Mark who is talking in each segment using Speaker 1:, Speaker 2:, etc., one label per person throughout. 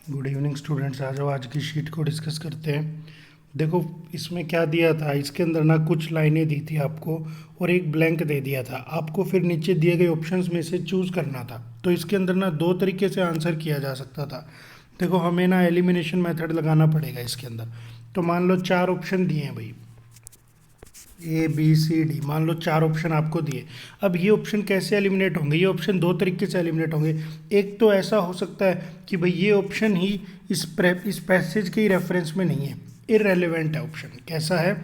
Speaker 1: Good evening students, आ जाओ आज की शीट को डिस्कस करते हैं। देखो इसमें क्या दिया था, इसके अंदर ना कुछ लाइनें दी थी आपको और एक ब्लैंक दे दिया था आपको, फिर नीचे दिए गए ऑप्शंस में से चूज़ करना था। तो इसके अंदर ना दो तरीके से आंसर किया जा सकता था। देखो हमें ना एलिमिनेशन मेथड लगाना पड़ेगा इसके अंदर। तो मान लो चार ऑप्शन दिए हैं भाई, ए बी सी डी, मान लो चार ऑप्शन आपको दिए। अब ये ऑप्शन कैसे एलिमिनेट होंगे? ये ऑप्शन दो तरीके से एलिमिनेट होंगे। एक तो ऐसा हो सकता है कि भाई ये ऑप्शन ही इस पैसेज के ही रेफरेंस में नहीं है, इररेलेवेंट है ऑप्शन। कैसा है?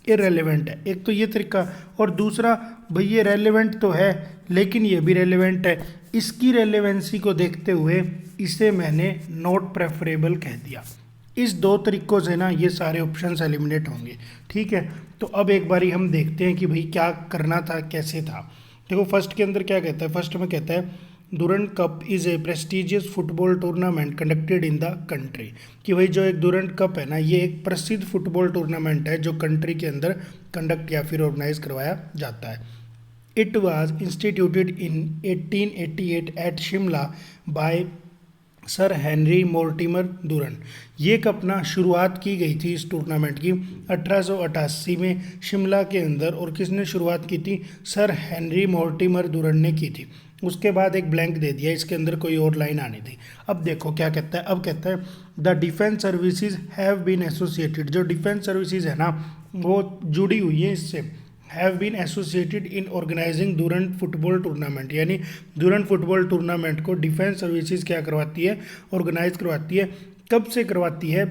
Speaker 1: इररेलेवेंट है। एक तो ये तरीका, और दूसरा भाई ये रेलेवेंट तो है लेकिन ये भी रेलेवेंट है। इसकी रेलेवेंसी को देखते हुए इसे मैंने नॉट प्रेफरेबल कह दिया। इस दो तरीक़ों से ना ये सारे ऑप्शंस एलिमिनेट होंगे। ठीक है, तो अब एक बारी हम देखते हैं कि भाई क्या करना था, कैसे था। देखो फर्स्ट के अंदर क्या कहता है, फर्स्ट में कहता है Durand cup is a prestigious football tournament conducted in the country. कि भाई जो एक दुरंत कप है ना, ये एक प्रसिद्ध फुटबॉल टूर्नामेंट है जो कंट्री के अंदर कंडक्ट या फिर ऑर्गेनाइज करवाया जाता है। It was instituted in 1888 at Shimla by sir Henry Mortimer Durand. ये कप ना शुरुआत की गई थी इस टूर्नामेंट की 1888 में शिमला के अंदर, और किसने शुरुआत की थी? सर हेनरी मोर्टिमर दुरन ने की थी। उसके बाद एक ब्लैंक दे दिया, इसके अंदर कोई और लाइन आनी थी। अब देखो क्या कहता है, अब कहता है the defence services have been associated. जो डिफेंस सर्विसेज है ना वो जुड़ी हुई है इससे, have been associated in organising Durand football tournament. यानी दुरंत फुटबॉल टूर्नामेंट को डिफेंस सर्विसेज क्या करवाती है? ऑर्गेनाइज करवाती है। कब से करवाती है?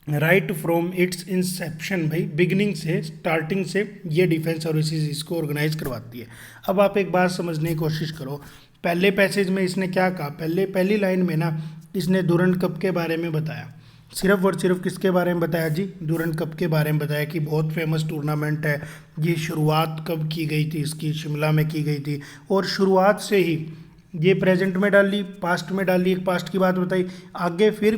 Speaker 1: राइट फ्रॉम इट्स इंसेप्शन, भाई बिगिनिंग से, स्टार्टिंग से ये डिफेंस सर्विसेज इसको ऑर्गेनाइज करवाती है। अब आप एक बात समझने की कोशिश करो, पहले पैसेज में इसने क्या कहा? पहली लाइन में ना इसने दुरंत कप के बारे में बताया, सिर्फ और सिर्फ किसके बारे में बताया जी? दुरंत कप के बारे में बताया कि बहुत फेमस टूर्नामेंट है। ये शुरुआत कब की गई थी? इसकी शिमला में की गई थी, और शुरुआत से ही ये प्रेजेंट में डाली, पास्ट में डाली, एक पास्ट की बात बताई, आगे फिर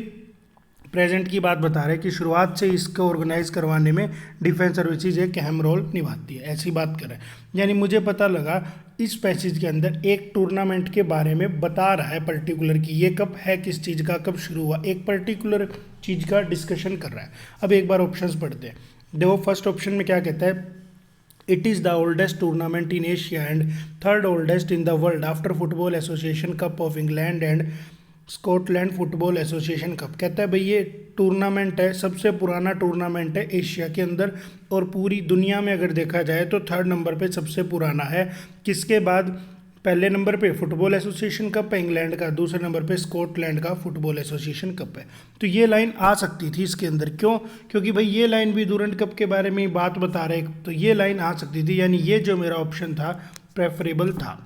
Speaker 1: प्रेजेंट की बात बता रहे हैं कि शुरुआत से इसको ऑर्गेनाइज करवाने में डिफेंस सर्विसेज एक अहम रोल निभाती है, ऐसी बात करें। यानी मुझे पता लगा इस पैसेज के अंदर एक टूर्नामेंट के बारे में बता रहा है पर्टिकुलर कि ये कब है, किस चीज़ का, कब शुरू हुआ, एक पर्टिकुलर चीज़ का डिस्कशन कर रहा है। अब एक बार ऑप्शंस पढ़ते हैं। देखो फर्स्ट ऑप्शन में क्या कहता है, it is the oldest tournament in Asia and third oldest in the world after football association cup of England and Scotland football association cup. कहता है भाई ये टूर्नामेंट है, सबसे पुराना टूर्नामेंट है एशिया के अंदर, और पूरी दुनिया में अगर देखा जाए तो थर्ड नंबर पे सबसे पुराना है। किसके बाद? पहले नंबर पे फुटबॉल एसोसिएशन कप है इंग्लैंड का, दूसरे नंबर पे स्कॉटलैंड का फुटबॉल एसोसिएशन कप है। तो ये लाइन आ सकती थी इसके अंदर, क्यों? क्योंकि भाई ये लाइन भी दुरंत कप के बारे में बात बता रहे, तो ये लाइन आ सकती थी। यानी ये जो मेरा ऑप्शन था प्रेफरेबल था।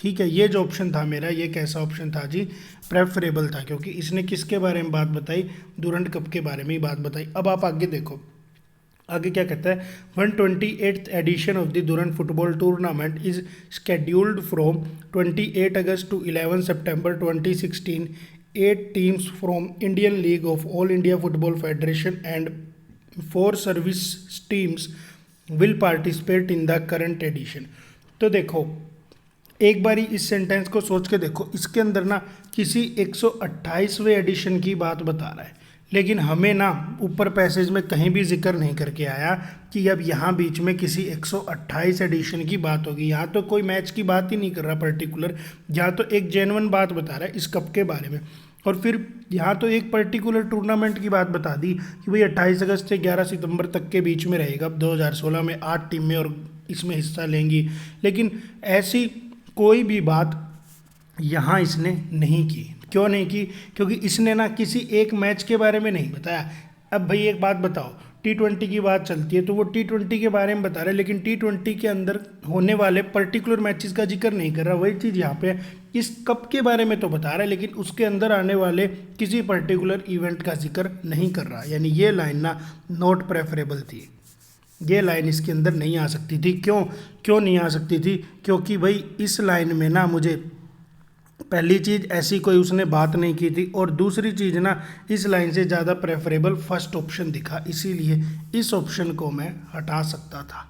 Speaker 1: ठीक है, ये जो ऑप्शन था मेरा, ये कैसा ऑप्शन था जी? प्रेफरेबल था, क्योंकि इसने किसके बारे में बात बताई? दुरंत कप के बारे में ही बात बताई। अब आप आगे देखो, आगे क्या कहता है, 128th edition of the Durand football tournament is scheduled from 28 August to 11 September 2016। 8 teams from Indian league of all India football federation and 4 service teams will participate in the current edition. तो देखो एक बारी इस sentence को सोच के देखो, इसके अंदर ना किसी 128वें एडिशन की बात बता रहा है, लेकिन हमें ना ऊपर पैसेज में कहीं भी जिक्र नहीं करके आया कि अब यहाँ बीच में किसी 128 एडिशन की बात होगी। यहाँ तो कोई मैच की बात ही नहीं कर रहा पर्टिकुलर, यहाँ तो एक जेन्युइन बात बता रहा है इस कप के बारे में। और फिर यहाँ तो एक पर्टिकुलर टूर्नामेंट की बात बता दी कि भाई 28 अगस्त से 11 सितंबर तक के बीच में रहेगा। अब 2016 में 8 टीमें और इसमें हिस्सा लेंगी, लेकिन ऐसी कोई भी बात यहाँ इसने नहीं की। क्यों नहीं की? क्योंकि इसने ना किसी एक मैच के बारे में नहीं बताया। अब भाई एक बात बताओ, T20 की बात चलती है तो वो T20 के बारे में बता रहे हैं, लेकिन T20 के अंदर होने वाले पर्टिकुलर मैचेस का जिक्र नहीं कर रहा। वही चीज़ यहाँ पे इस कप के बारे में तो बता रहा है, लेकिन उसके अंदर आने वाले किसी पर्टिकुलर इवेंट का जिक्र नहीं कर रहा। यानी ये लाइन ना नॉट प्रेफरेबल थी, ये लाइन इसके अंदर नहीं आ सकती थी। क्यों नहीं आ सकती थी? क्योंकि भाई इस लाइन में ना मुझे पहली चीज़ ऐसी कोई उसने बात नहीं की थी, और दूसरी चीज़ ना इस लाइन से ज़्यादा प्रेफरेबल फर्स्ट ऑप्शन दिखा, इसीलिए इस ऑप्शन को मैं हटा सकता था।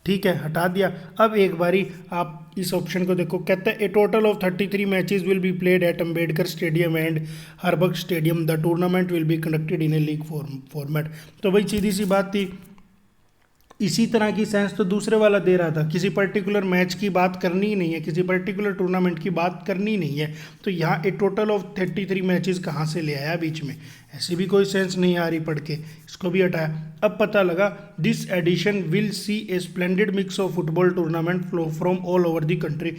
Speaker 1: ठीक है, हटा दिया। अब एक बारी आप इस ऑप्शन को देखो, कहता है a total of 33 matches will be played at Ambedkar stadium and हरबर्ग stadium, the tournament will be conducted in a league format. तो भाई सीधी सी बात थी, इसी तरह की सेंस तो दूसरे वाला दे रहा था, किसी पर्टिकुलर मैच की बात करनी ही नहीं है, किसी पर्टिकुलर टूर्नामेंट की बात करनी ही नहीं है, तो यहाँ ए टोटल ऑफ 33 मैचेस कहाँ से ले आया बीच में, ऐसी भी कोई सेंस नहीं आ रही पढ़ के, इसको भी हटाया। अब पता लगा this edition will see a splendid mix of football tournament flow from all over the country.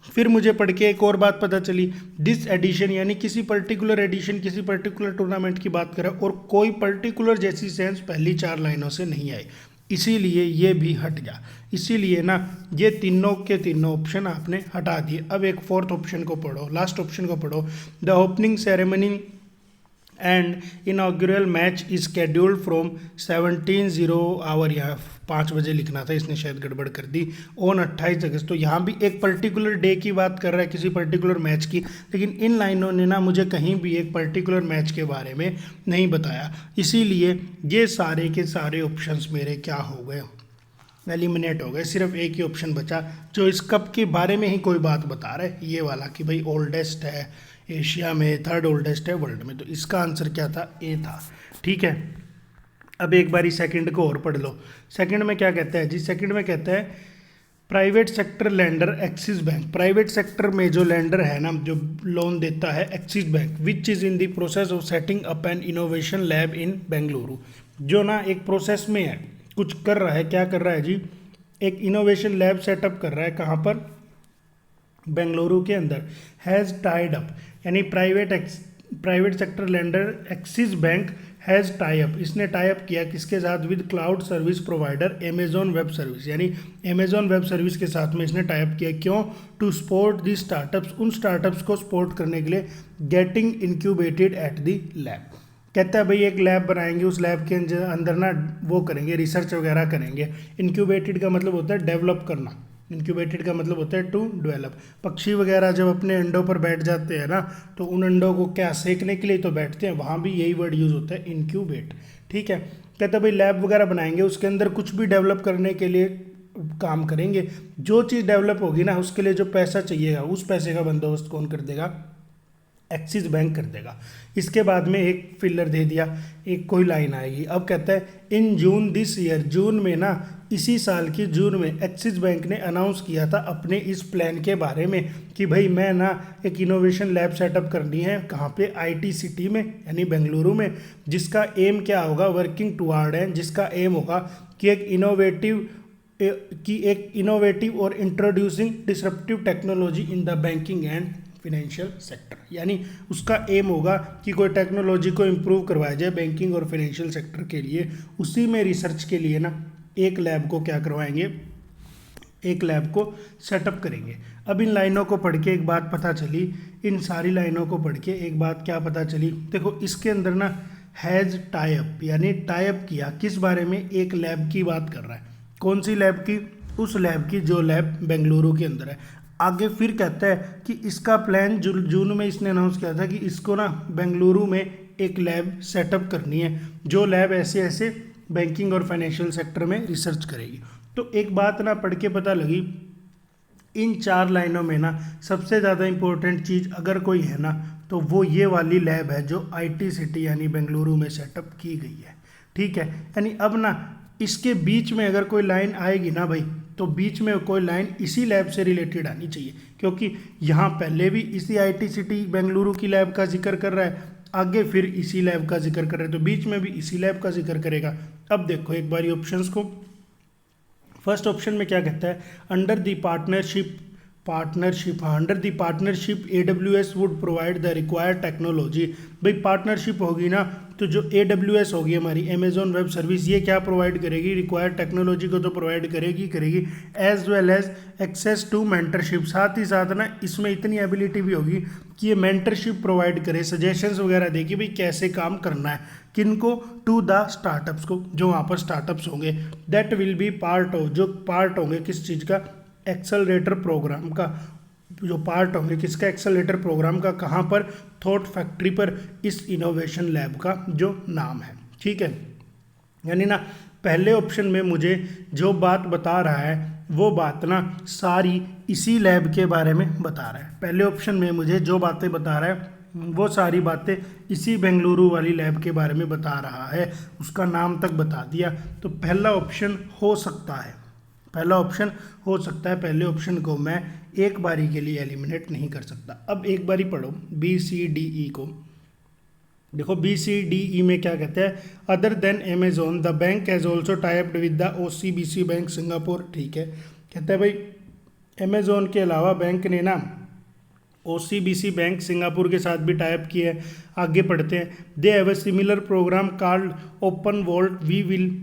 Speaker 1: फिर मुझे पढ़ के एक और बात पता चली, दिस एडिशन यानी किसी पर्टिकुलर एडिशन, किसी पर्टिकुलर टूर्नामेंट की बात करें, और कोई पर्टिकुलर जैसी सेंस पहली 4 लाइनों से नहीं आई, इसीलिए ये भी हट गया। इसीलिए ना ये तीनों के तीनों ऑप्शन आपने हटा दिए। अब एक फोर्थ ऑप्शन को पढ़ो, लास्ट ऑप्शन को पढ़ो। The opening ceremony and inaugural match is scheduled from 17:00 hour, यहाँ 5 बजे लिखना था, इसने शायद गड़बड़ कर दी, ऑन 28 अगस्त। तो यहाँ भी एक पर्टिकुलर डे की बात कर रहा है, किसी पर्टिकुलर मैच की, लेकिन इन लाइनों ने ना मुझे कहीं भी एक पर्टिकुलर मैच के बारे में नहीं बताया, इसीलिए ये सारे के सारे ऑप्शंस मेरे क्या हो गए, एलिमिनेट हो गए। सिर्फ एक ही ऑप्शन बचा जो इस कप के बारे में ही कोई बात बता रहा है, ये वाला कि भाई ओल्डेस्ट है एशिया में, 3rd ओल्डेस्ट है वर्ल्ड में, तो इसका आंसर क्या था, ए था। ठीक है, अब एक बारी सेकंड को और पढ़ लो। सेकंड में क्या कहता है जी, सेकंड में कहता है private sector lender Axis bank, private sector में जो लेंडर है ना, जो लोन देता है, Axis bank, which is in the process of setting up an innovation lab in Bengaluru, जो ना एक प्रोसेस में है, कुछ कर रहा है, क्या कर रहा है जी, एक इनोवेशन लैब सेटअप कर रहा है, कहाँ पर, बेंगलुरु के अंदर। हैज़ टाइड अप यानी private sector lender Axis bank has tie up, इसने टाई अप किया किसके साथ, with cloud service provider Amazon web service, यानी अमेजॉन वेब सर्विस के साथ में इसने टाई अप किया। क्यों, टू सपोर्ट दी स्टार्टअप्स, उन स्टार्टअप्स को सपोर्ट करने के लिए, getting incubated at the lab. कहता है भाई एक लैब बनाएंगे, उस लैब के अंदर ना वो करेंगे, रिसर्च वगैरह करेंगे। इंक्यूबेटेड का मतलब होता है डेवलप करना, इंक्यूबेटेड का मतलब होता है टू डेवलप। पक्षी वगैरह जब अपने अंडों पर बैठ जाते हैं ना, तो उन अंडों को क्या सेकने के लिए तो बैठते हैं, वहाँ भी यही वर्ड यूज़ होता है, इंक्यूबेट। ठीक है, कहते हैं भाई लैब वगैरह बनाएंगे, उसके अंदर कुछ भी डेवलप करने के लिए काम करेंगे, जो चीज़ डेवलप होगी ना उसके लिए जो पैसा चाहिएगा, उस पैसे का बंदोबस्त कौन कर देगा, एक्सिस बैंक कर देगा। इसके बाद में एक फिलर दे दिया, एक कोई लाइन आएगी। अब कहता है इन जून दिस ईयर, जून में ना, इसी साल की जून में एक्सिस बैंक ने अनाउंस किया था अपने इस प्लान के बारे में कि भाई मैं ना एक इनोवेशन लैब सेटअप करनी है, कहाँ पे, आईटी सिटी में यानी बेंगलुरु में, जिसका एम क्या होगा, वर्किंग टुवार्ड है, जिसका एम होगा कि एक इनोवेटिव और introducing disruptive technology in the banking and financial sector, यानी उसका एम होगा कि कोई टेक्नोलॉजी को इम्प्रूव करवाया जाए बैंकिंग और फिनेंशियल सेक्टर के लिए। उसी में रिसर्च के लिए ना एक लैब को क्या करवाएंगे, एक लैब को सेटअप करेंगे। अब इन लाइनों को पढ़ के एक बात पता चली, इन सारी लाइनों को पढ़ के एक बात क्या पता चली, देखो इसके अंदर ना हैज़ टाई अप, यानी टाई अप किया किस बारे में, एक लैब की बात कर रहा है। कौन सी लैब की, उस लैब की जो लैब बेंगलुरु के अंदर है। आगे फिर कहता है कि इसका प्लान जून में इसने अनाउंस किया था कि इसको ना बेंगलुरु में एक लैब सेटअप करनी है, जो लैब ऐसे ऐसे बैंकिंग और फाइनेंशियल सेक्टर में रिसर्च करेगी। तो एक बात ना पढ़ के पता लगी, इन 4 लाइनों में ना सबसे ज़्यादा इम्पोर्टेंट चीज़ अगर कोई है ना, तो वो ये वाली लैब है जो आईटी सिटी यानी बेंगलुरु में सेटअप की गई है। ठीक है, यानी अब ना इसके बीच में अगर कोई लाइन आएगी ना भाई, तो बीच में कोई लाइन इसी लैब से रिलेटेड आनी चाहिए, क्योंकि यहाँ पहले भी इसी आईटी सिटी बेंगलुरु की लैब का जिक्र कर रहा है, आगे फिर इसी लैब का जिक्र कर रहा है, तो बीच में भी इसी लैब का जिक्र करेगा। अब देखो एक बारी ऑप्शंस को, फर्स्ट ऑप्शन में क्या कहता है, under the partnership under the partnership AWS would provide the required technology. भाई पार्टनरशिप होगी ना, तो जो AWS होगी हमारी अमेजॉन वेब सर्विस, ये क्या प्रोवाइड करेगी, रिक्वायर्ड टेक्नोलॉजी को तो प्रोवाइड करेगी, as well as access to mentorship. साथ ही साथ ना इसमें इतनी एबिलिटी भी होगी कि ये मेंटरशिप प्रोवाइड करे, सजेशंस वगैरह देगी भाई कैसे काम करना है, किनको, टू द स्टार्टअप्स को, जो वहाँ पर स्टार्टअप्स होंगे। That will be part of, जो पार्ट होंगे किस चीज़ का, एक्सेलरेटर प्रोग्राम का, जो पार्ट होंगे किसका, एक्सेलरेटर प्रोग्राम का, कहाँ पर, थॉट फैक्ट्री पर, इस इनोवेशन लैब का जो नाम है। ठीक है, यानी ना पहले ऑप्शन में मुझे जो बात बता रहा है वो बात ना सारी इसी लैब के बारे में बता रहा है। पहले ऑप्शन में मुझे जो बातें बता रहा है वो सारी बातें इसी बेंगलुरु वाली लैब के बारे में बता रहा है, उसका नाम तक बता दिया। तो पहला ऑप्शन हो सकता है, पहला ऑप्शन हो सकता है। पहले ऑप्शन को मैं एक बारी के लिए एलिमिनेट नहीं कर सकता। अब एक बारी पढ़ो बी सी डी ई को। देखो बी सी डी ई में क्या कहते हैं, other than Amazon the bank has also टाइप्ड with the O C B C bank Singapore. ठीक है, कहते हैं भाई अमेजोन के अलावा बैंक ने ना O C B C bank Singapore के साथ भी टाइप किया है। आगे पढ़ते हैं, they have a similar programme called open vault we will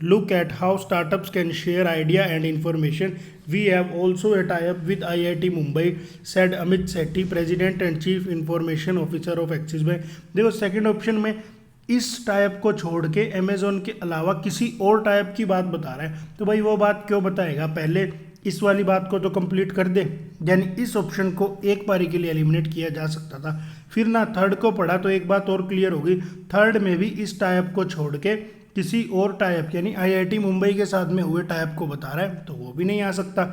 Speaker 1: look at how startups can share idea and information. We have also a tie-up with IIT Mumbai, said Amit Sethi, President and Chief Information Officer of Axis Bank. देखो second option में इस type को छोड़ के Amazon के अलावा किसी और टाइप की बात बता रहा है। तो भाई वो बात क्यों बताएगा, पहले इस वाली बात को तो कंप्लीट कर दे। यानी इस ऑप्शन को एक बारी के लिए एलिमिनेट किया जा सकता था। फिर ना थर्ड को पढ़ा तो एक बात और क्लियर होगी, थर्ड में भी इस टाइप को छोड़ के किसी और टाइप यानी आईआईटी मुंबई के साथ में हुए टाइप को बता रहा है, तो वो भी नहीं आ सकता।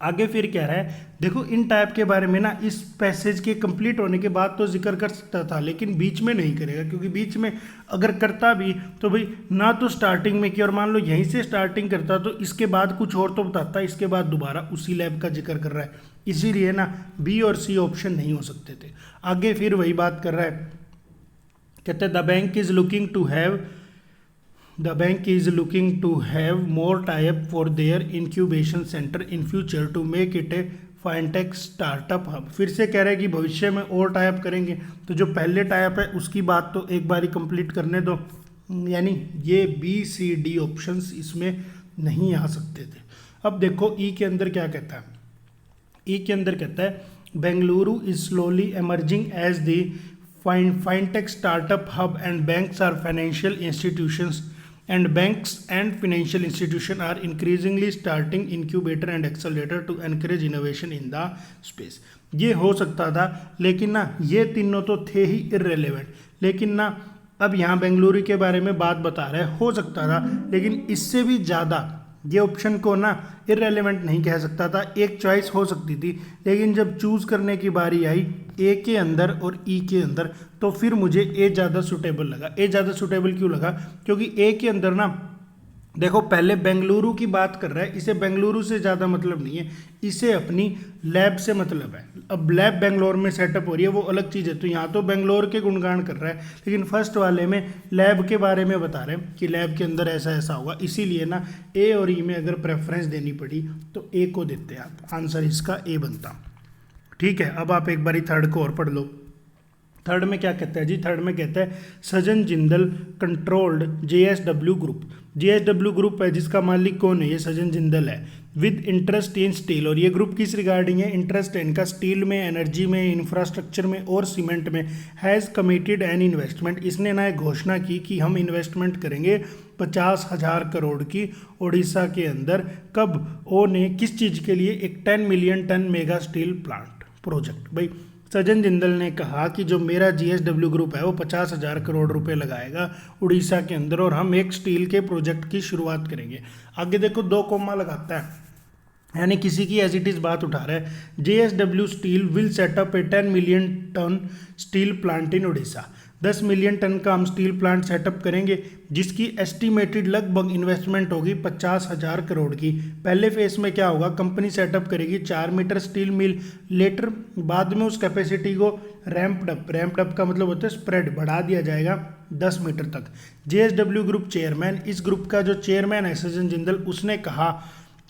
Speaker 1: आगे फिर कह रहा है, देखो इन टाइप के बारे में ना इस पैसेज के कंप्लीट होने के बाद तो जिक्र कर सकता था, लेकिन बीच में नहीं करेगा, क्योंकि बीच में अगर करता भी तो भाई ना तो स्टार्टिंग में किया, और मान लो यहीं से स्टार्टिंग करता तो इसके बाद कुछ और तो बताता, इसके बाद दोबारा उसी लैब का जिक्र कर रहा है, इसीलिए ना बी और सी ऑप्शन नहीं हो सकते थे। आगे फिर वही बात कर रहा है, कहते हैं the bank is looking to have The bank is looking to have more tie-up for their incubation center in future to make it a fintech startup hub। फिर से कह रहे हैं कि भविष्य में और टाइप करेंगे। तो जो पहले टाइप है उसकी बात तो एक बारी कंप्लीट करने दो, यानी ये बी सी डी ऑप्शंस इसमें नहीं आ सकते थे। अब देखो ई के अंदर क्या कहता है, ई के अंदर कहता है Bengaluru is slowly emerging as the fintech startup hub and banks are financial institutions and banks and financial institutions are increasingly starting incubator and accelerator to encourage innovation in the space। ये हो सकता था, लेकिन ना ये तीनों तो थे ही इररेलेवेंट, लेकिन ना अब यहाँ बेंगलुरु के बारे में बात बता रहे, हो सकता था, लेकिन इससे भी ज़्यादा ये ऑप्शन को ना इररेलेवेंट नहीं कह सकता था, एक चॉइस हो सकती थी। लेकिन जब चूज़ करने की बारी आई ए के अंदर और ई के अंदर, तो फिर मुझे ए ज़्यादा सूटेबल लगा। ए ज़्यादा सूटेबल क्यों लगा, क्योंकि ए के अंदर ना देखो पहले बेंगलुरु की बात कर रहा है, इसे बेंगलुरु से ज़्यादा मतलब नहीं है, इसे अपनी लैब से मतलब है। अब लैब बेंगलोर में सेटअप हो रही है वो अलग चीज़ है, तो यहाँ तो बेंगलोर के गुणगान कर रहा है, लेकिन फर्स्ट वाले में लैब के बारे में बता रहे हैं कि लैब के अंदर ऐसा ऐसा होगा, इसीलिए ना ए और ई में अगर प्रेफरेंस देनी पड़ी तो ए को देते हैं आप, आंसर इसका ए बनता। ठीक है, अब आप एक बारी थर्ड को और पढ़ लो। थर्ड में क्या कहता है जी, थर्ड में कहता है Sajjan Jindal controlled JSW group. JSW group है जिसका मालिक कौन है, ये सजन जिंदल है, विद इंटरेस्ट इन स्टील। और ये ग्रुप किस रिगार्डिंग है, इंटरेस्ट है इनका स्टील में, एनर्जी में, इंफ्रास्ट्रक्चर में और सीमेंट में। हैज़ कमिटेड एन इन्वेस्टमेंट, इसने ना एक घोषणा की कि हम इन्वेस्टमेंट करेंगे 50,000 करोड़ की उड़ीसा के अंदर। कब, ओ ने किस चीज़ के लिए, एक 10 million ton mega steel plant project. भाई सजन जिंदल ने कहा कि जो मेरा JSW ग्रुप है वो 50,000 करोड़ रुपए लगाएगा उड़ीसा के अंदर, और हम एक स्टील के प्रोजेक्ट की शुरुआत करेंगे। आगे देखो 2 कॉमा लगाता है, यानी किसी की एज इट इज़ बात उठा रहा है। JSW steel will set up a 10 million ton steel plant in Orissa. 10 million ton का हम स्टील प्लांट सेटअप करेंगे, जिसकी एस्टिमेटेड लगभग इन्वेस्टमेंट होगी 50,000 करोड़ की। पहले फेज में क्या होगा, कंपनी सेटअप करेगी 4 मीटर स्टील मिल, लेटर बाद में उस कैपेसिटी को रैम्प्ड अप का मतलब होता है स्प्रेड, बढ़ा दिया जाएगा 10 मीटर तक। JSW ग्रुप चेयरमैन, इस ग्रुप का जो चेयरमैन है सजन जिंदल, उसने कहा,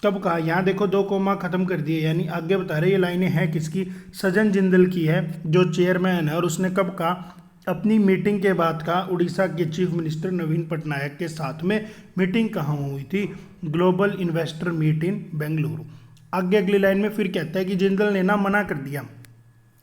Speaker 1: कब कहा, यहाँ देखो 2 कोमा खत्म कर दिए, यानी आगे बता रहे ये लाइनें हैं किसकी, सजन जिंदल की है जो चेयरमैन है। और उसने कब कहा, अपनी मीटिंग के बाद कहा, उड़ीसा के चीफ मिनिस्टर नवीन पटनायक के साथ में मीटिंग कहाँ हुई थी, global investor meet in Bengaluru. आगे अगली लाइन में फिर कहता है कि जिंदल ने ना मना कर दिया,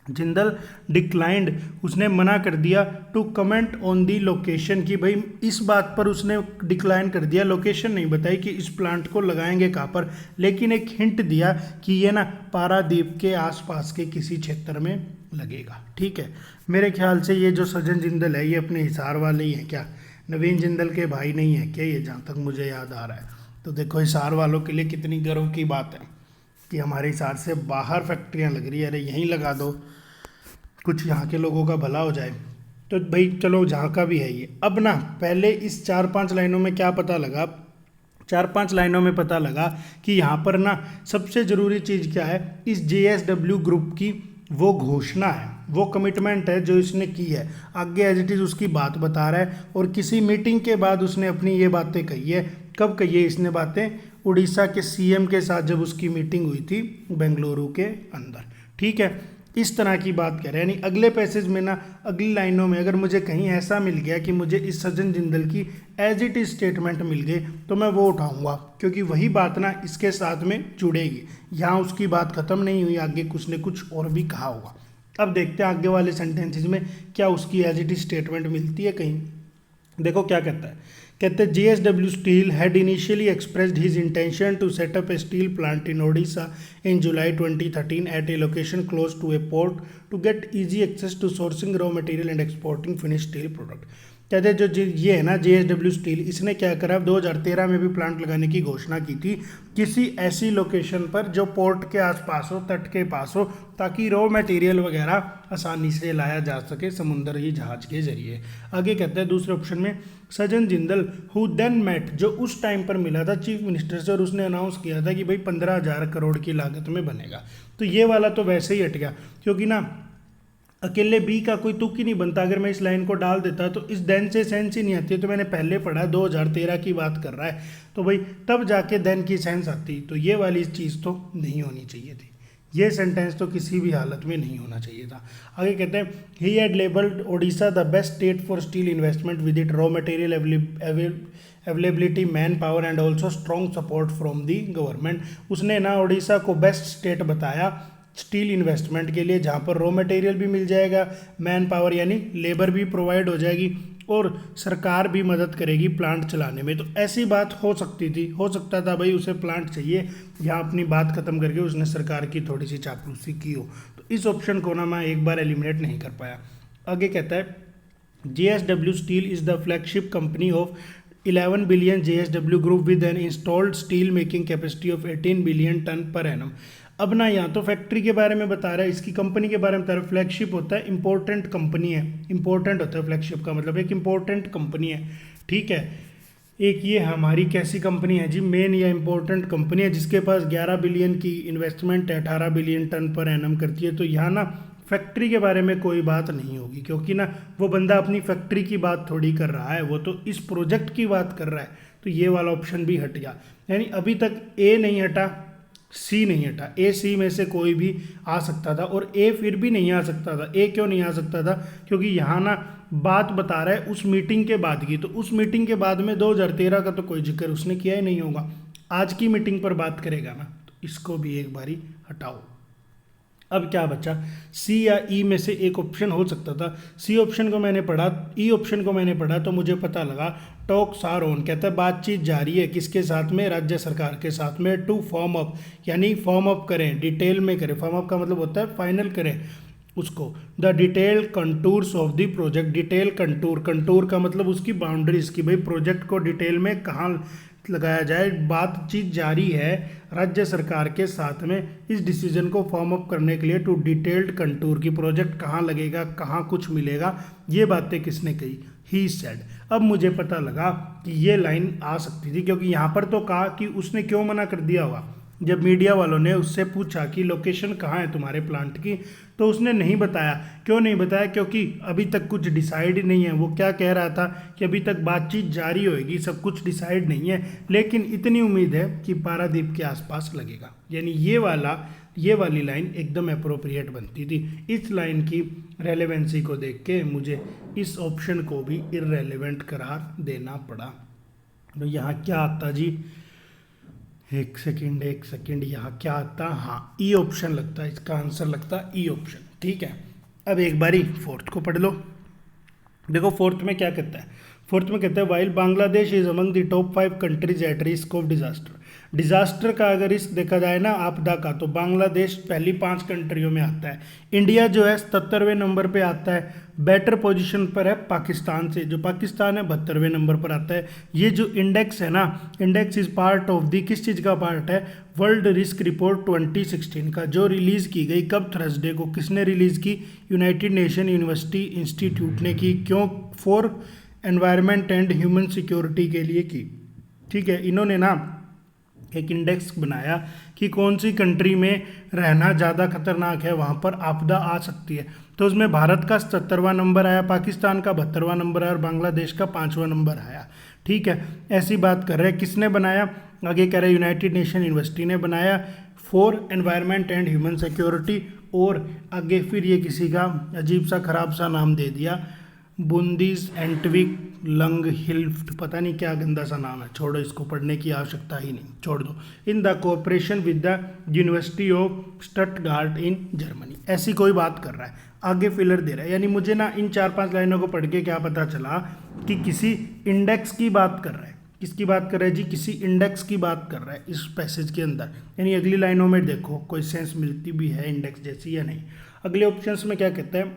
Speaker 1: जिंदल डिक्लाइंड, उसने मना कर दिया to comment on the location, की भाई इस बात पर उसने डिक्लाइन कर दिया, लोकेशन नहीं बताई कि इस प्लांट को लगाएंगे कहाँ पर, लेकिन एक हिंट दिया कि ये ना पारादीप के आसपास के किसी क्षेत्र में लगेगा। ठीक है, मेरे ख्याल से ये जो सजन जिंदल है ये अपने हिसार वाले ही हैं क्या, नवीन जिंदल के भाई नहीं है क्या ये, जहाँ तक मुझे याद आ रहा है। तो देखो हिसार वालों के लिए कितनी गर्व की बात है कि हमारे हिसार से बाहर फैक्ट्रियाँ लग रही है, अरे यहीं लगा दो, कुछ यहाँ के लोगों का भला हो जाए। तो भाई चलो जहाँ का भी है ये, अब ना पहले इस 4-5 लाइनों में क्या पता लगा, 4-5 लाइनों में पता लगा कि यहाँ पर ना सबसे ज़रूरी चीज़ क्या है, इस JSW ग्रुप की वो घोषणा है, वो कमिटमेंट है जो इसने की है। आगे एज इट इज़ उसकी बात बता रहा है, और किसी मीटिंग के बाद उसने अपनी ये बातें कही है। कब कही है इसने बातें? उड़ीसा के CM के साथ जब उसकी मीटिंग हुई थी बेंगलुरु के अंदर, ठीक है। इस तरह की बात कह रहे हैं। यानी अगले पैसेज में ना, अगली लाइनों में अगर मुझे कहीं ऐसा मिल गया कि मुझे इस सज्जन जिंदल की एज इट इज स्टेटमेंट मिल गई, तो मैं वो उठाऊंगा, क्योंकि वही बात ना इसके साथ में जुड़ेगी। यहाँ उसकी बात खत्म नहीं हुई, आगे कुछ ने कुछ और भी कहा होगा। अब देखते हैं आगे वाले सेंटेंसेज में क्या उसकी एज इट इज स्टेटमेंट मिलती है कहीं। देखो क्या कहता है, कहते हैं JSW Steel had initially expressed his intention to set up a steel plant in Odisha in July 2013 at a location close to a port to get easy access to sourcing raw material and exporting finished steel product। कहते हैं जो ये है ना JSW Steel, इसने क्या करा, 2013 में भी प्लांट लगाने की घोषणा की थी किसी ऐसी लोकेशन पर जो पोर्ट के आसपास हो, तट के पास हो, ताकि रॉ मटेरियल वगैरह आसानी से लाया जा सके समुद्री जहाज के जरिए। आगे कहते हैं दूसरे ऑप्शन में, सज्जन जिंदल हु देन मेट, जो उस टाइम पर मिला था चीफ मिनिस्टर से और उसने अनाउंस किया था कि भाई 15,000 करोड़ की लागत में बनेगा। तो ये वाला तो वैसे ही हट गया, क्योंकि ना अकेले बी का कोई तुक ही नहीं बनता। अगर मैं इस लाइन को डाल देता तो इस देन से सेंस ही नहीं आती है। तो मैंने पहले पढ़ा 2013 की बात कर रहा है, तो भाई तब जाके देन की सेंस आती। तो ये वाली चीज़ तो नहीं होनी चाहिए थी, ये सेंटेंस तो किसी भी हालत में नहीं होना चाहिए था। आगे कहते हैं, he had labelled Odisha the best state for steel investment with it raw material availability, man power and also strong support from the government. उसने ना ओडिशा को बेस्ट स्टेट बताया स्टील इन्वेस्टमेंट के लिए, जहाँ पर रॉ मटेरियल भी मिल जाएगा, मैन पावर यानी लेबर भी प्रोवाइड हो जाएगी, और सरकार भी मदद करेगी प्लांट चलाने में। तो ऐसी बात हो सकती थी, हो सकता था भाई उसे प्लांट चाहिए, यहाँ अपनी बात खत्म करके उसने सरकार की थोड़ी सी चापलूसी की हो। तो इस ऑप्शन को ना मैं एक बार एलिमिनेट नहीं कर पाया। आगे कहता है, JSW Steel is the flagship company of 11 billion JSW Group with an installed steel making capacity of 18 billion ton per annum। अब ना यहाँ तो फैक्ट्री के बारे में बता रहा है, इसकी कंपनी के बारे में बता रहा है। फ्लैगशिप होता है इंपॉर्टेंट कंपनी है, इंपॉर्टेंट होता है फ्लैगशिप का मतलब एक इंपॉर्टेंट कंपनी है, ठीक है। एक ये हमारी कैसी कंपनी है जी, मेन या इंपॉर्टेंट कंपनी है जिसके पास 11 बिलियन की इन्वेस्टमेंट है, 18 बिलियन टन पर एनम करती है। तो यहाँ ना फैक्ट्री के बारे में कोई बात नहीं होगी, क्योंकि ना वो बंदा अपनी फैक्ट्री की बात थोड़ी कर रहा है, वो तो इस प्रोजेक्ट की बात कर रहा है। तो ये वाला ऑप्शन भी हट गया, यानी अभी तक ए नहीं हटा, सी नहीं हटा। ए सी में से कोई भी आ सकता था, और ए फिर भी नहीं आ सकता था। ए क्यों नहीं आ सकता था? क्योंकि यहाँ ना बात बता रहा है उस मीटिंग के बाद की, तो उस मीटिंग के बाद में 2013 का तो कोई जिक्र उसने किया ही नहीं होगा। आज की मीटिंग पर बात करेगा ना, तो इसको भी एक बारी हटाओ। अब क्या बचा, सी या ई में से एक ऑप्शन हो सकता था। सी ऑप्शन को मैंने पढ़ा, ई ऑप्शन को मैंने पढ़ा, तो मुझे पता लगा टॉक्स आर ऑन, कहता है बातचीत जारी है, किसके साथ में? राज्य सरकार के साथ में, टू फॉर्म अप, यानी फॉर्म अप करें, डिटेल में करें। फॉर्म अप का मतलब होता है फाइनल करें उसको, the detail contours of the project. Detail contour, contour का मतलब उसकी बाउंड्रीज की, भाई प्रोजेक्ट को डिटेल में कहाँ लगाया जाए। बातचीत जारी है राज्य सरकार के साथ में इस डिसीजन को फॉर्म अप करने के लिए, टू डिटेल्ड कंटूर की प्रोजेक्ट कहाँ लगेगा, कहाँ कुछ मिलेगा, ये बातें किसने कही? He said. अब मुझे पता लगा कि ये लाइन आ सकती थी, क्योंकि यहाँ पर तो कहा कि उसने क्यों मना कर दिया होगा। जब मीडिया वालों ने उससे पूछा कि लोकेशन कहाँ है तुम्हारे प्लांट की, तो उसने नहीं बताया। क्यों नहीं बताया? क्योंकि अभी तक कुछ डिसाइड ही नहीं है। वो क्या कह रहा था कि अभी तक बातचीत जारी होएगी, सब कुछ डिसाइड नहीं है, लेकिन इतनी उम्मीद है कि पारादीप के आसपास लगेगा। यानी ये वाली लाइन एकदम अप्रोप्रिएट बनती थी। इस लाइन की रेलेवेंसी को देख के मुझे इस ऑप्शन को भी इररेलेवेंट करार देना पड़ा। तो यहाँ क्या आता जी, एक सेकंड, यहाँ क्या आता? हाँ, ई ऑप्शन लगता है, इसका आंसर लगता ई ऑप्शन, ठीक है। अब एक बारी फोर्थ को पढ़ लो। देखो फोर्थ में क्या कहता है, फोर्थ में कहता है, while Bangladesh is among the top 5 countries at risk of disaster, disaster का अगर रिस्क देखा जाए ना, आपदा का, तो बांग्लादेश पहली 5 कंट्रियों में आता है। इंडिया जो है 77वें नंबर पे आता है। बेटर पोजीशन पर है पाकिस्तान से, जो पाकिस्तान है 72वें नंबर पर आता है। ये जो इंडेक्स है ना, index is part of the, किस चीज़ का पार्ट है, वर्ल्ड रिस्क रिपोर्ट 2016 का, जो रिलीज़ की गई कब, थर्सडे को। किसने रिलीज़ की, यूनाइटेड नेशन यूनिवर्सिटी इंस्टीट्यूट ने की। क्यों, for environment and human security के लिए की। ठीक है, इन्होंने ना एक इंडेक्स बनाया कि कौन सी कंट्री में रहना ज़्यादा खतरनाक है, वहाँ पर आपदा आ सकती है। तो उसमें भारत का 77वां नंबर आया, पाकिस्तान का 72वां नंबर आया और बांग्लादेश का 5वां नंबर आया। ठीक है, ऐसी बात कर रहे हैं। किसने बनाया, आगे कह रहे हैं यूनाइटेड नेशन यूनिवर्सिटी ने बनाया, for environment and human security. और आगे फिर ये किसी का अजीब सा खराब सा नाम दे दिया, बूंदीज एंटविक लंग हिल्फ्ट, पता नहीं क्या गंदा सा नाम है, छोड़ो, इसको पढ़ने की आवश्यकता ही नहीं, छोड़ दो। In the cooperation with the university of Stuttgart in Germany, ऐसी कोई बात कर रहा है, आगे फिलर दे रहा है। यानी मुझे ना इन 4-5 लाइनों को पढ़ के क्या पता चला कि किसी इंडेक्स की बात कर रहा है। किसकी बात कर रहा है जी, किसी इंडेक्स की बात कर रहा है इस पैसेज के अंदर। यानी अगली लाइनों में देखो कोई सेंस मिलती भी है इंडेक्स जैसी या नहीं। अगले ऑप्शंस में क्या कहते हैं,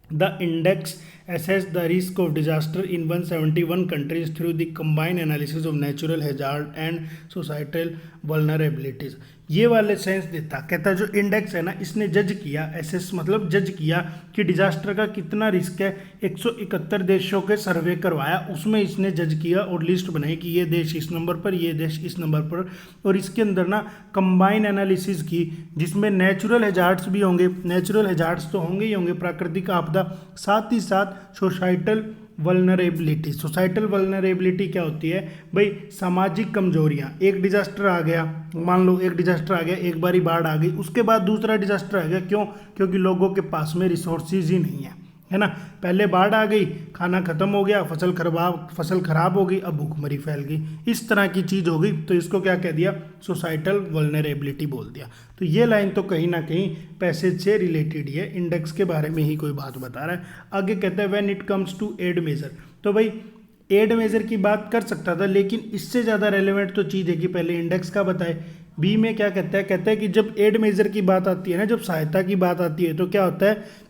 Speaker 1: The index assessed the risk of disaster in 171 countries through the combined analysis of natural hazard and societal vulnerabilities। ये वाले सेंस देता, कहता है जो इंडेक्स है ना, इसने जज किया, एसेस मतलब जज किया कि डिजास्टर का कितना रिस्क है। 171 देशों के सर्वे करवाया, उसमें इसने जज किया और लिस्ट बनाई कि ये देश इस नंबर पर, ये देश इस नंबर पर। और इसके अंदर ना कंबाइन एनालिसिस की, जिसमें नेचुरल हैजार्ड्स भी होंगे, नेचुरल हैजार्ड्स तो होंगे ही होंगे, प्राकृतिक आपदा, साथ ही साथ सोसाइटल वल्नरेबिलिटी। सोसाइटल वल्नरेबिलिटी क्या होती है भाई, सामाजिक कमजोरियां। एक डिजास्टर आ गया, मान लो एक डिजास्टर आ गया, एक बारी बाढ़ आ गई, उसके बाद दूसरा डिजास्टर आ गया, क्यों, क्योंकि लोगों के पास में रिसोर्सेज ही नहीं है ना। पहले बाढ़ आ गई, खाना खत्म हो गया, फसल खराब हो गई, अब भूखमरी फैल गई, इस तरह की चीज़ हो गई। तो इसको क्या कह दिया, सोसाइटल वल्नरेबिलिटी बोल दिया। तो ये लाइन तो कहीं ना कहीं पैसेज से रिलेटेड ही है, इंडेक्स के बारे में ही कोई बात बता रहा है। आगे कहता है when it comes to aid measure, तो भाई एड मेजर की बात कर सकता था, लेकिन इससे ज़्यादा रेलेवेंट तो चीज़ है कि पहले इंडेक्स का बताए। बी में क्या कहता है कि जब एड मेजर की बात आती है ना, जब सहायता की बात आती है, तो क्या होता है,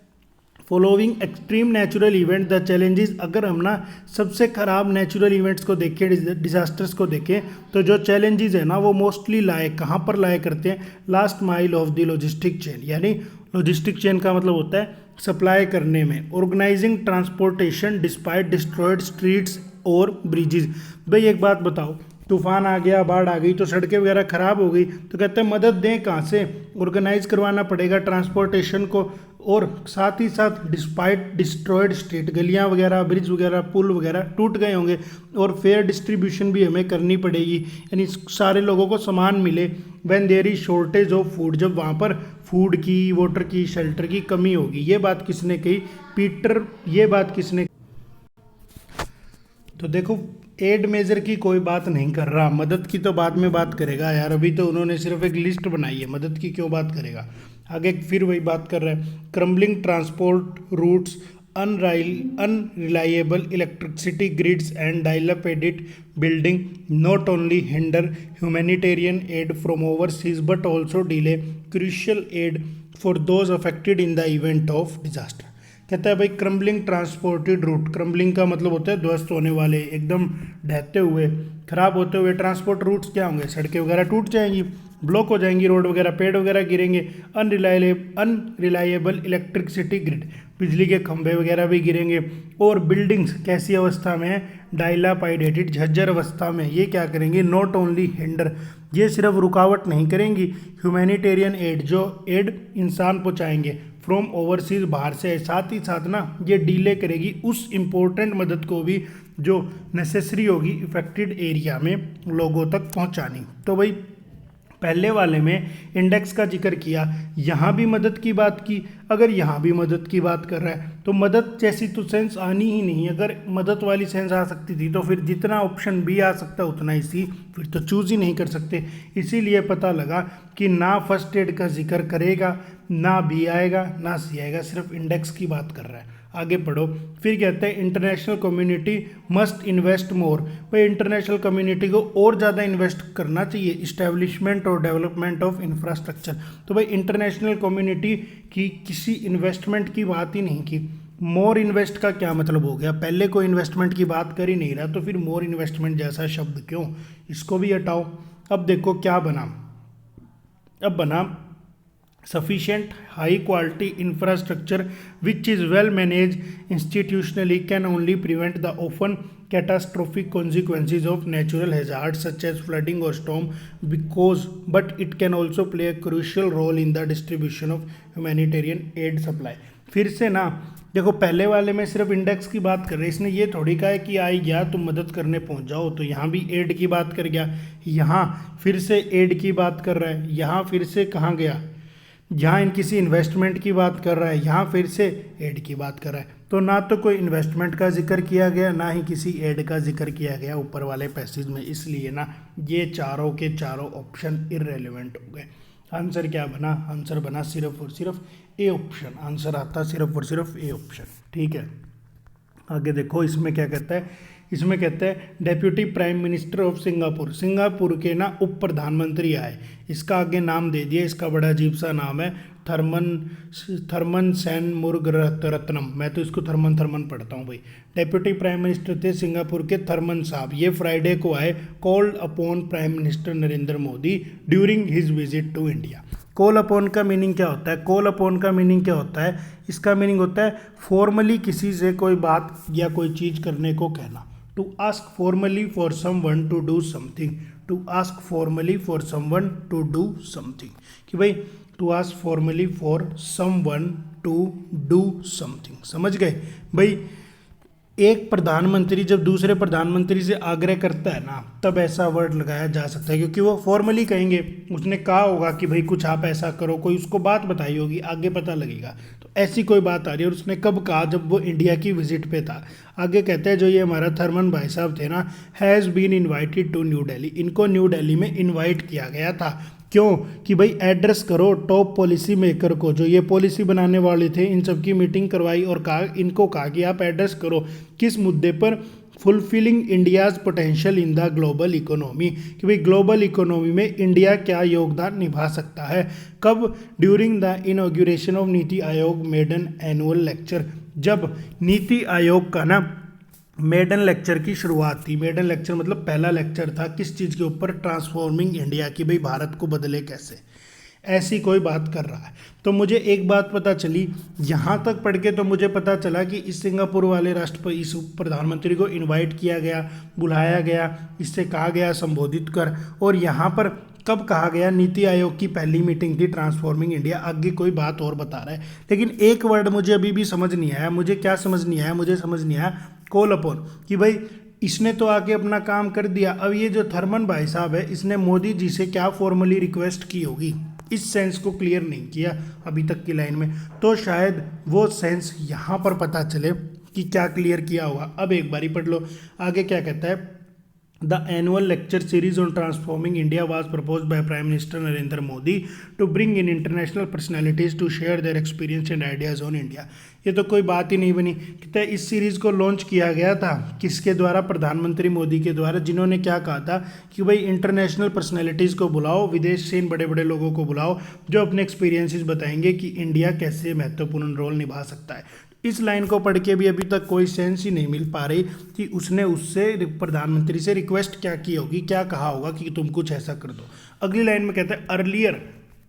Speaker 1: following extreme natural event the challenges. अगर हम ना सबसे खराब नेचुरल इवेंट्स को देखें, डिजास्टर्स को देखें, तो जो चैलेंजेस है ना वो मोस्टली लाए कहाँ पर लाए करते हैं, last mile of the logistic chain. यानी लॉजिस्टिक चेन का मतलब होता है सप्लाई करने में, organizing transportation despite destroyed streets और ब्रिजेज। भाई एक बात बताओ, तूफान आ गया, बाढ़ आ गई, तो सड़कें वगैरह खराब हो गई, तो कहते हैं मदद दें कहाँ से, ऑर्गेनाइज करवाना पड़ेगा ट्रांसपोर्टेशन को, और साथ ही साथ डिस्पाइट डिस्ट्रॉयड स्ट्रीट, गलियां वगैरह, ब्रिज वगैरह, पुल वगैरह टूट गए होंगे, और फेयर डिस्ट्रीब्यूशन भी हमें करनी पड़ेगी, यानी सारे लोगों को सामान मिले। When there is shortage of food, जब वहाँ पर फूड की, वाटर की, शेल्टर की कमी होगी। ये बात किसने कही, पीटर, ये बात किसने। तो देखो एड मेजर की कोई बात नहीं कर रहा, मदद की तो बाद में बात करेगा यार, अभी तो उन्होंने सिर्फ एक लिस्ट बनाई है, मदद की क्यों बात करेगा। आगे फिर वही बात कर रहा है, crumbling transport routes, unreliable electricity grids and dilapidated building not only hinder humanitarian aid from overseas but also delay crucial aid for those affected in the event of disaster. कहता है भाई क्रम्बलिंग ट्रांसपोर्टेड रूट, क्रम्बलिंग का मतलब होता है ध्वस्त होने वाले, एकदम ढहते हुए, खराब होते हुए ट्रांसपोर्ट रूट्स क्या होंगे, सड़कें वगैरह टूट जाएंगी, ब्लॉक हो जाएंगी, रोड वगैरह, पेड़ वगैरह गिरेंगे, अनरिलायबल इलेक्ट्रिसिटी ग्रिड, बिजली के खंभे वगैरह भी गिरेंगे, और बिल्डिंग्स कैसी अवस्था में है, डाइलापाइडेटेड, झज्जर अवस्था में। ये क्या करेंगे, नॉट ओनली हिंडर, ये सिर्फ रुकावट नहीं करेंगी, ह्यूमैनिटेरियन एड, जो एड इंसान पहुँचाएंगे फ्रॉम ओवरसीज, बाहर से, साथ ही साथ ना ये डीले करेगी उस इम्पोर्टेंट मदद को भी जो नेसेसरी होगी इफेक्टेड एरिया में लोगों तक पहुंचानी। तो भाई पहले वाले में इंडेक्स का जिक्र किया, यहाँ भी मदद की बात की, अगर यहाँ भी मदद की बात कर रहा है तो मदद जैसी तो सेंस आनी ही नहीं। अगर मदद वाली सेंस आ सकती थी तो फिर जितना ऑप्शन बी आ सकता उतना ही सी, फिर तो चूज ही नहीं कर सकते। इसीलिए पता लगा कि ना फर्स्ट एड का जिक्र करेगा, ना बी आएगा, ना सी आएगा, सिर्फ इंडेक्स की बात कर रहा है। आगे पढ़ो। फिर कहते हैं international community must invest more, भाई इंटरनेशनल कम्युनिटी को और ज़्यादा इन्वेस्ट करना चाहिए इस्टेब्लिशमेंट और डेवलपमेंट ऑफ इंफ्रास्ट्रक्चर। तो भाई इंटरनेशनल कम्युनिटी की किसी इन्वेस्टमेंट की बात ही नहीं की। मोर इन्वेस्ट का क्या मतलब हो गया, पहले कोई इन्वेस्टमेंट की बात कर ही नहीं रहा तो फिर मोर इन्वेस्टमेंट जैसा शब्द क्यों, इसको भी हटाओ। अब देखो क्या बना, अब बना sufficient high quality infrastructure which is well managed institutionally can only prevent the often catastrophic consequences of natural hazards such as flooding or storm but it can also play a crucial role in the distribution of humanitarian aid supply। फिर से ना देखो, पहले वाले में सिर्फ index की बात कर रहे हैं, इसने ये थोड़ी कहा है कि आई गया तुम मदद करने पहुंच जाओ, तो यहाँ भी एड की बात कर गया, यहाँ फिर से एड की बात कर रहा है, यहाँ फिर से कहाँ गया, यहाँ इन किसी इन्वेस्टमेंट की बात कर रहा है, यहाँ फिर से एड की बात कर रहा है। तो ना तो कोई इन्वेस्टमेंट का जिक्र किया गया, ना ही किसी एड का जिक्र किया गया ऊपर वाले पैसेज में, इसलिए ना ये चारों के चारों ऑप्शन इररेलेवेंट हो गए। आंसर क्या बना, आंसर बना सिर्फ और सिर्फ ए ऑप्शन, आंसर आता सिर्फ और सिर्फ ए ऑप्शन। ठीक है, आगे देखो इसमें क्या कहता है, इसमें कहता है deputy prime minister of Singapore, Singapore के ना उप प्रधानमंत्री आए, इसका आगे नाम दे दिया, इसका बड़ा अजीब सा नाम है थर्मन सेनमुरगरत्नम, मैं तो इसको थर्मन पढ़ता हूँ भाई। डेप्यूटी प्राइम मिनिस्टर थे सिंगापुर के थर्मन साहब, ये फ्राइडे को आए, called upon prime minister Narendra Modi during his visit to India. Call upon का मीनिंग क्या होता है, कॉल अपॉन का मीनिंग क्या होता है, इसका मीनिंग होता है फॉर्मली किसी से कोई बात या कोई चीज़ करने को कहना, to ask formally for someone to do something, to ask formally for someone to do something, कि भाई to ask formally for someone to do something, समझ गए भाई। एक प्रधानमंत्री जब दूसरे प्रधानमंत्री से आग्रह करता है ना, तब ऐसा वर्ड लगाया जा सकता है, क्योंकि वो फॉर्मली कहेंगे, उसने कहा होगा कि भाई कुछ आप ऐसा करो, कोई उसको बात बताई होगी, आगे पता लगेगा, तो ऐसी कोई बात आ रही है। और उसने कब कहा, जब वो इंडिया की विजिट पे था। आगे कहते हैं जो ये हमारा थर्मन भाई साहब थे ना, has been invited to New Delhi, इनको न्यू दिल्ली में इन्वाइट किया गया था, क्यों कि भाई एड्रेस करो टॉप पॉलिसी मेकर को, जो ये पॉलिसी बनाने वाले थे, इन सब की मीटिंग करवाई और कहा, इनको कहा कि आप एड्रेस करो किस मुद्दे पर, fulfilling India's potential in the global economy, कि भाई ग्लोबल इकोनॉमी में इंडिया क्या योगदान निभा सकता है। कब, during the inauguration of NITI Aayog maiden annual lecture, जब नीति आयोग का ना मेडन लेक्चर की शुरुआत थी। मेडन लेक्चर मतलब पहला लेक्चर था किस चीज़ के ऊपर, ट्रांसफॉर्मिंग इंडिया, की भाई भारत को बदले कैसे, ऐसी कोई बात कर रहा है। तो मुझे एक बात पता चली, यहाँ तक पढ़ के तो मुझे पता चला कि इस सिंगापुर वाले राष्ट्रपति, इस प्रधानमंत्री को इनवाइट किया गया, बुलाया गया, इससे कहा गया संबोधित कर, और यहाँ पर कब कहा गया, नीति आयोग की पहली मीटिंग थी ट्रांसफॉर्मिंग इंडिया, आगे कोई बात और बता रहा है। लेकिन एक वर्ड मुझे अभी भी समझ नहीं आया, मुझे क्या समझ नहीं आया, मुझे समझ नहीं आया कॉल अपॉन, कि भाई इसने तो आके अपना काम कर दिया, अब ये जो थर्मन भाई साहब है, इसने मोदी जी से क्या फॉर्मली रिक्वेस्ट की होगी, इस सेंस को क्लियर नहीं किया अभी तक की लाइन में, तो शायद वो सेंस यहाँ पर पता चले कि क्या क्लियर किया होगा। अब एक बारी पढ़ लो आगे क्या कहता है। The annual lecture series on transforming India was proposed by Prime Minister Narendra Modi to bring in international personalities to share their experience and ideas on India। ये तो कोई बात ही नहीं बनी, कहते हैं इस सीरीज़ को लॉन्च किया गया था किसके द्वारा, प्रधानमंत्री मोदी के द्वारा, जिन्होंने क्या कहा था कि भाई इंटरनेशनल पर्सनैलिटीज़ को बुलाओ, विदेश से इन बड़े बड़े लोगों को बुलाओ, जो अपने एक्सपीरियंसेस बताएंगे कि इंडिया कैसे महत्वपूर्ण रोल निभा सकता है। इस लाइन को पढ़ के भी अभी तक कोई सेंस ही नहीं मिल पा रही कि उसने उससे, प्रधानमंत्री से रिक्वेस्ट क्या की होगी, क्या कहा होगा कि तुम कुछ ऐसा कर दो। अगली लाइन में कहता है अर्लियर,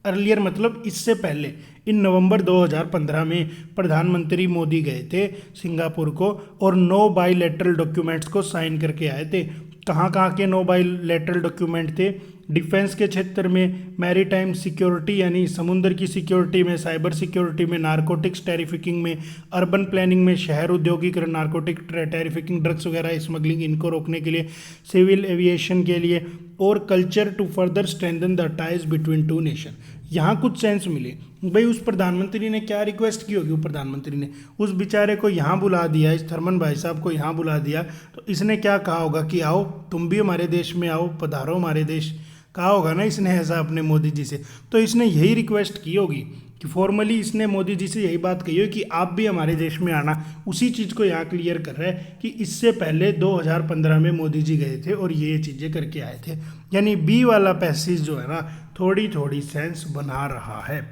Speaker 1: अर्लियर मतलब इससे पहले, इन नवंबर 2015 में प्रधानमंत्री मोदी गए थे सिंगापुर को और 9 बाईलैटरल डॉक्यूमेंट्स को साइन करके आए थे। कहाँ कहाँ के 9 बाईलैटरल डॉक्यूमेंट थे, डिफेंस के क्षेत्र में, मैरीटाइम सिक्योरिटी यानी समुद्र की सिक्योरिटी में, साइबर सिक्योरिटी में, नारकोटिक्स टैरिफिकिंग में, अर्बन प्लानिंग में, शहर औद्योगिकरण, नारकोटिक टैरिफिकिंग, ड्रग्स वगैरह स्मगलिंग, इनको रोकने के लिए, सिविल एविएशन के लिए, और culture to further strengthen the ties between two nation. यहाँ कुछ सेंस मिले भाई, उस प्रधानमंत्री ने क्या रिक्वेस्ट की होगी, उस प्रधानमंत्री ने उस बेचारे को यहाँ बुला दिया, इस थर्मन भाई साहब को यहाँ बुला दिया, तो इसने क्या कहा होगा कि आओ तुम भी हमारे देश में आओ, पधारो हमारे देश, कहा होगा ना इसने ऐसा अपने मोदी जी से, तो इसने यही रिक्वेस्ट की होगी कि फॉर्मली इसने मोदी जी से यही बात कही है कि आप भी हमारे देश में आना। उसी चीज़ को यहाँ क्लियर कर रहा है कि इससे पहले 2015 में मोदी जी गए थे और ये चीज़ें करके आए थे। यानी बी वाला पैसेज जो है ना थोड़ी थोड़ी सेंस बना रहा है।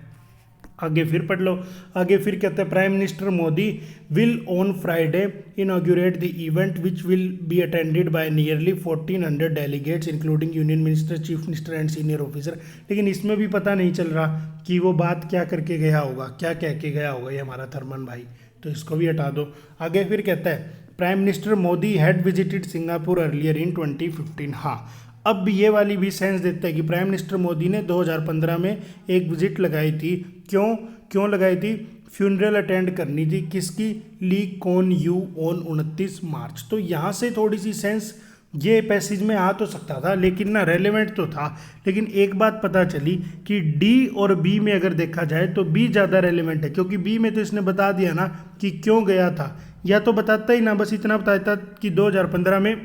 Speaker 1: आगे फिर पढ़ लो। आगे फिर कहते हैं prime minister Modi will on Friday inaugurate the event which will be attended by nearly 1400 delegates including union minister, chief minister and senior officer. लेकिन इसमें भी पता नहीं चल रहा कि वो बात क्या करके गया होगा, क्या कह के गया होगा ये हमारा थर्मन भाई, तो इसको भी हटा दो। आगे फिर कहता है prime minister Modi had visited Singapore earlier in 2015। हाँ, अब ये वाली भी सेंस देता है कि प्राइम मिनिस्टर मोदी ने 2015 में एक विजिट लगाई थी। क्यों लगाई थी? फ्यूनरल अटेंड करनी थी। किसकी? ली कॉन यू ऑन 29 मार्च। तो यहाँ से थोड़ी सी सेंस ये पैसेज में आ तो सकता था, लेकिन ना रेलेवेंट तो था। लेकिन एक बात पता चली कि डी और बी में अगर देखा जाए तो बी ज़्यादा रेलेवेंट है, क्योंकि बी में तो इसने बता दिया ना कि क्यों गया था, या तो बताता ही ना, बस इतना बताता कि 2015 में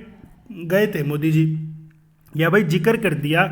Speaker 1: गए थे मोदी जी, या भाई जिक्र कर दिया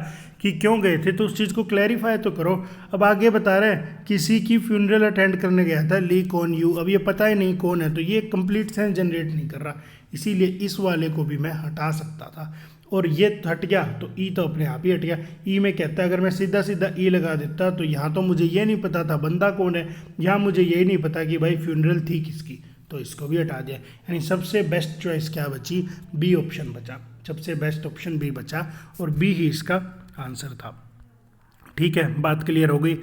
Speaker 1: कि क्यों गए थे, तो उस चीज़ को क्लैरिफाई तो करो। अब आगे बता रहे हैं किसी की फ्यूनरल अटेंड करने गया था, ली कॉन यू। अब ये पता ही नहीं कौन है, तो ये कंप्लीट सेंस जनरेट नहीं कर रहा, इसीलिए इस वाले को भी मैं हटा सकता था। और ये हट गया तो ई तो अपने आप ही हट गया। ई में कहता है अगर मैं सीधा सीधा ई लगा देता तो यहाँ तो मुझे ये नहीं पता था बंदा कौन है, यहाँ मुझे ये नहीं पता कि भाई फ्यूनरल थी किसकी, तो इसको भी हटा दिया। यानी सबसे बेस्ट चॉइस क्या बची? बी ऑप्शन बचा। सबसे बेस्ट ऑप्शन बी बचा और बी ही इसका आंसर था। ठीक है, बात क्लियर हो गई।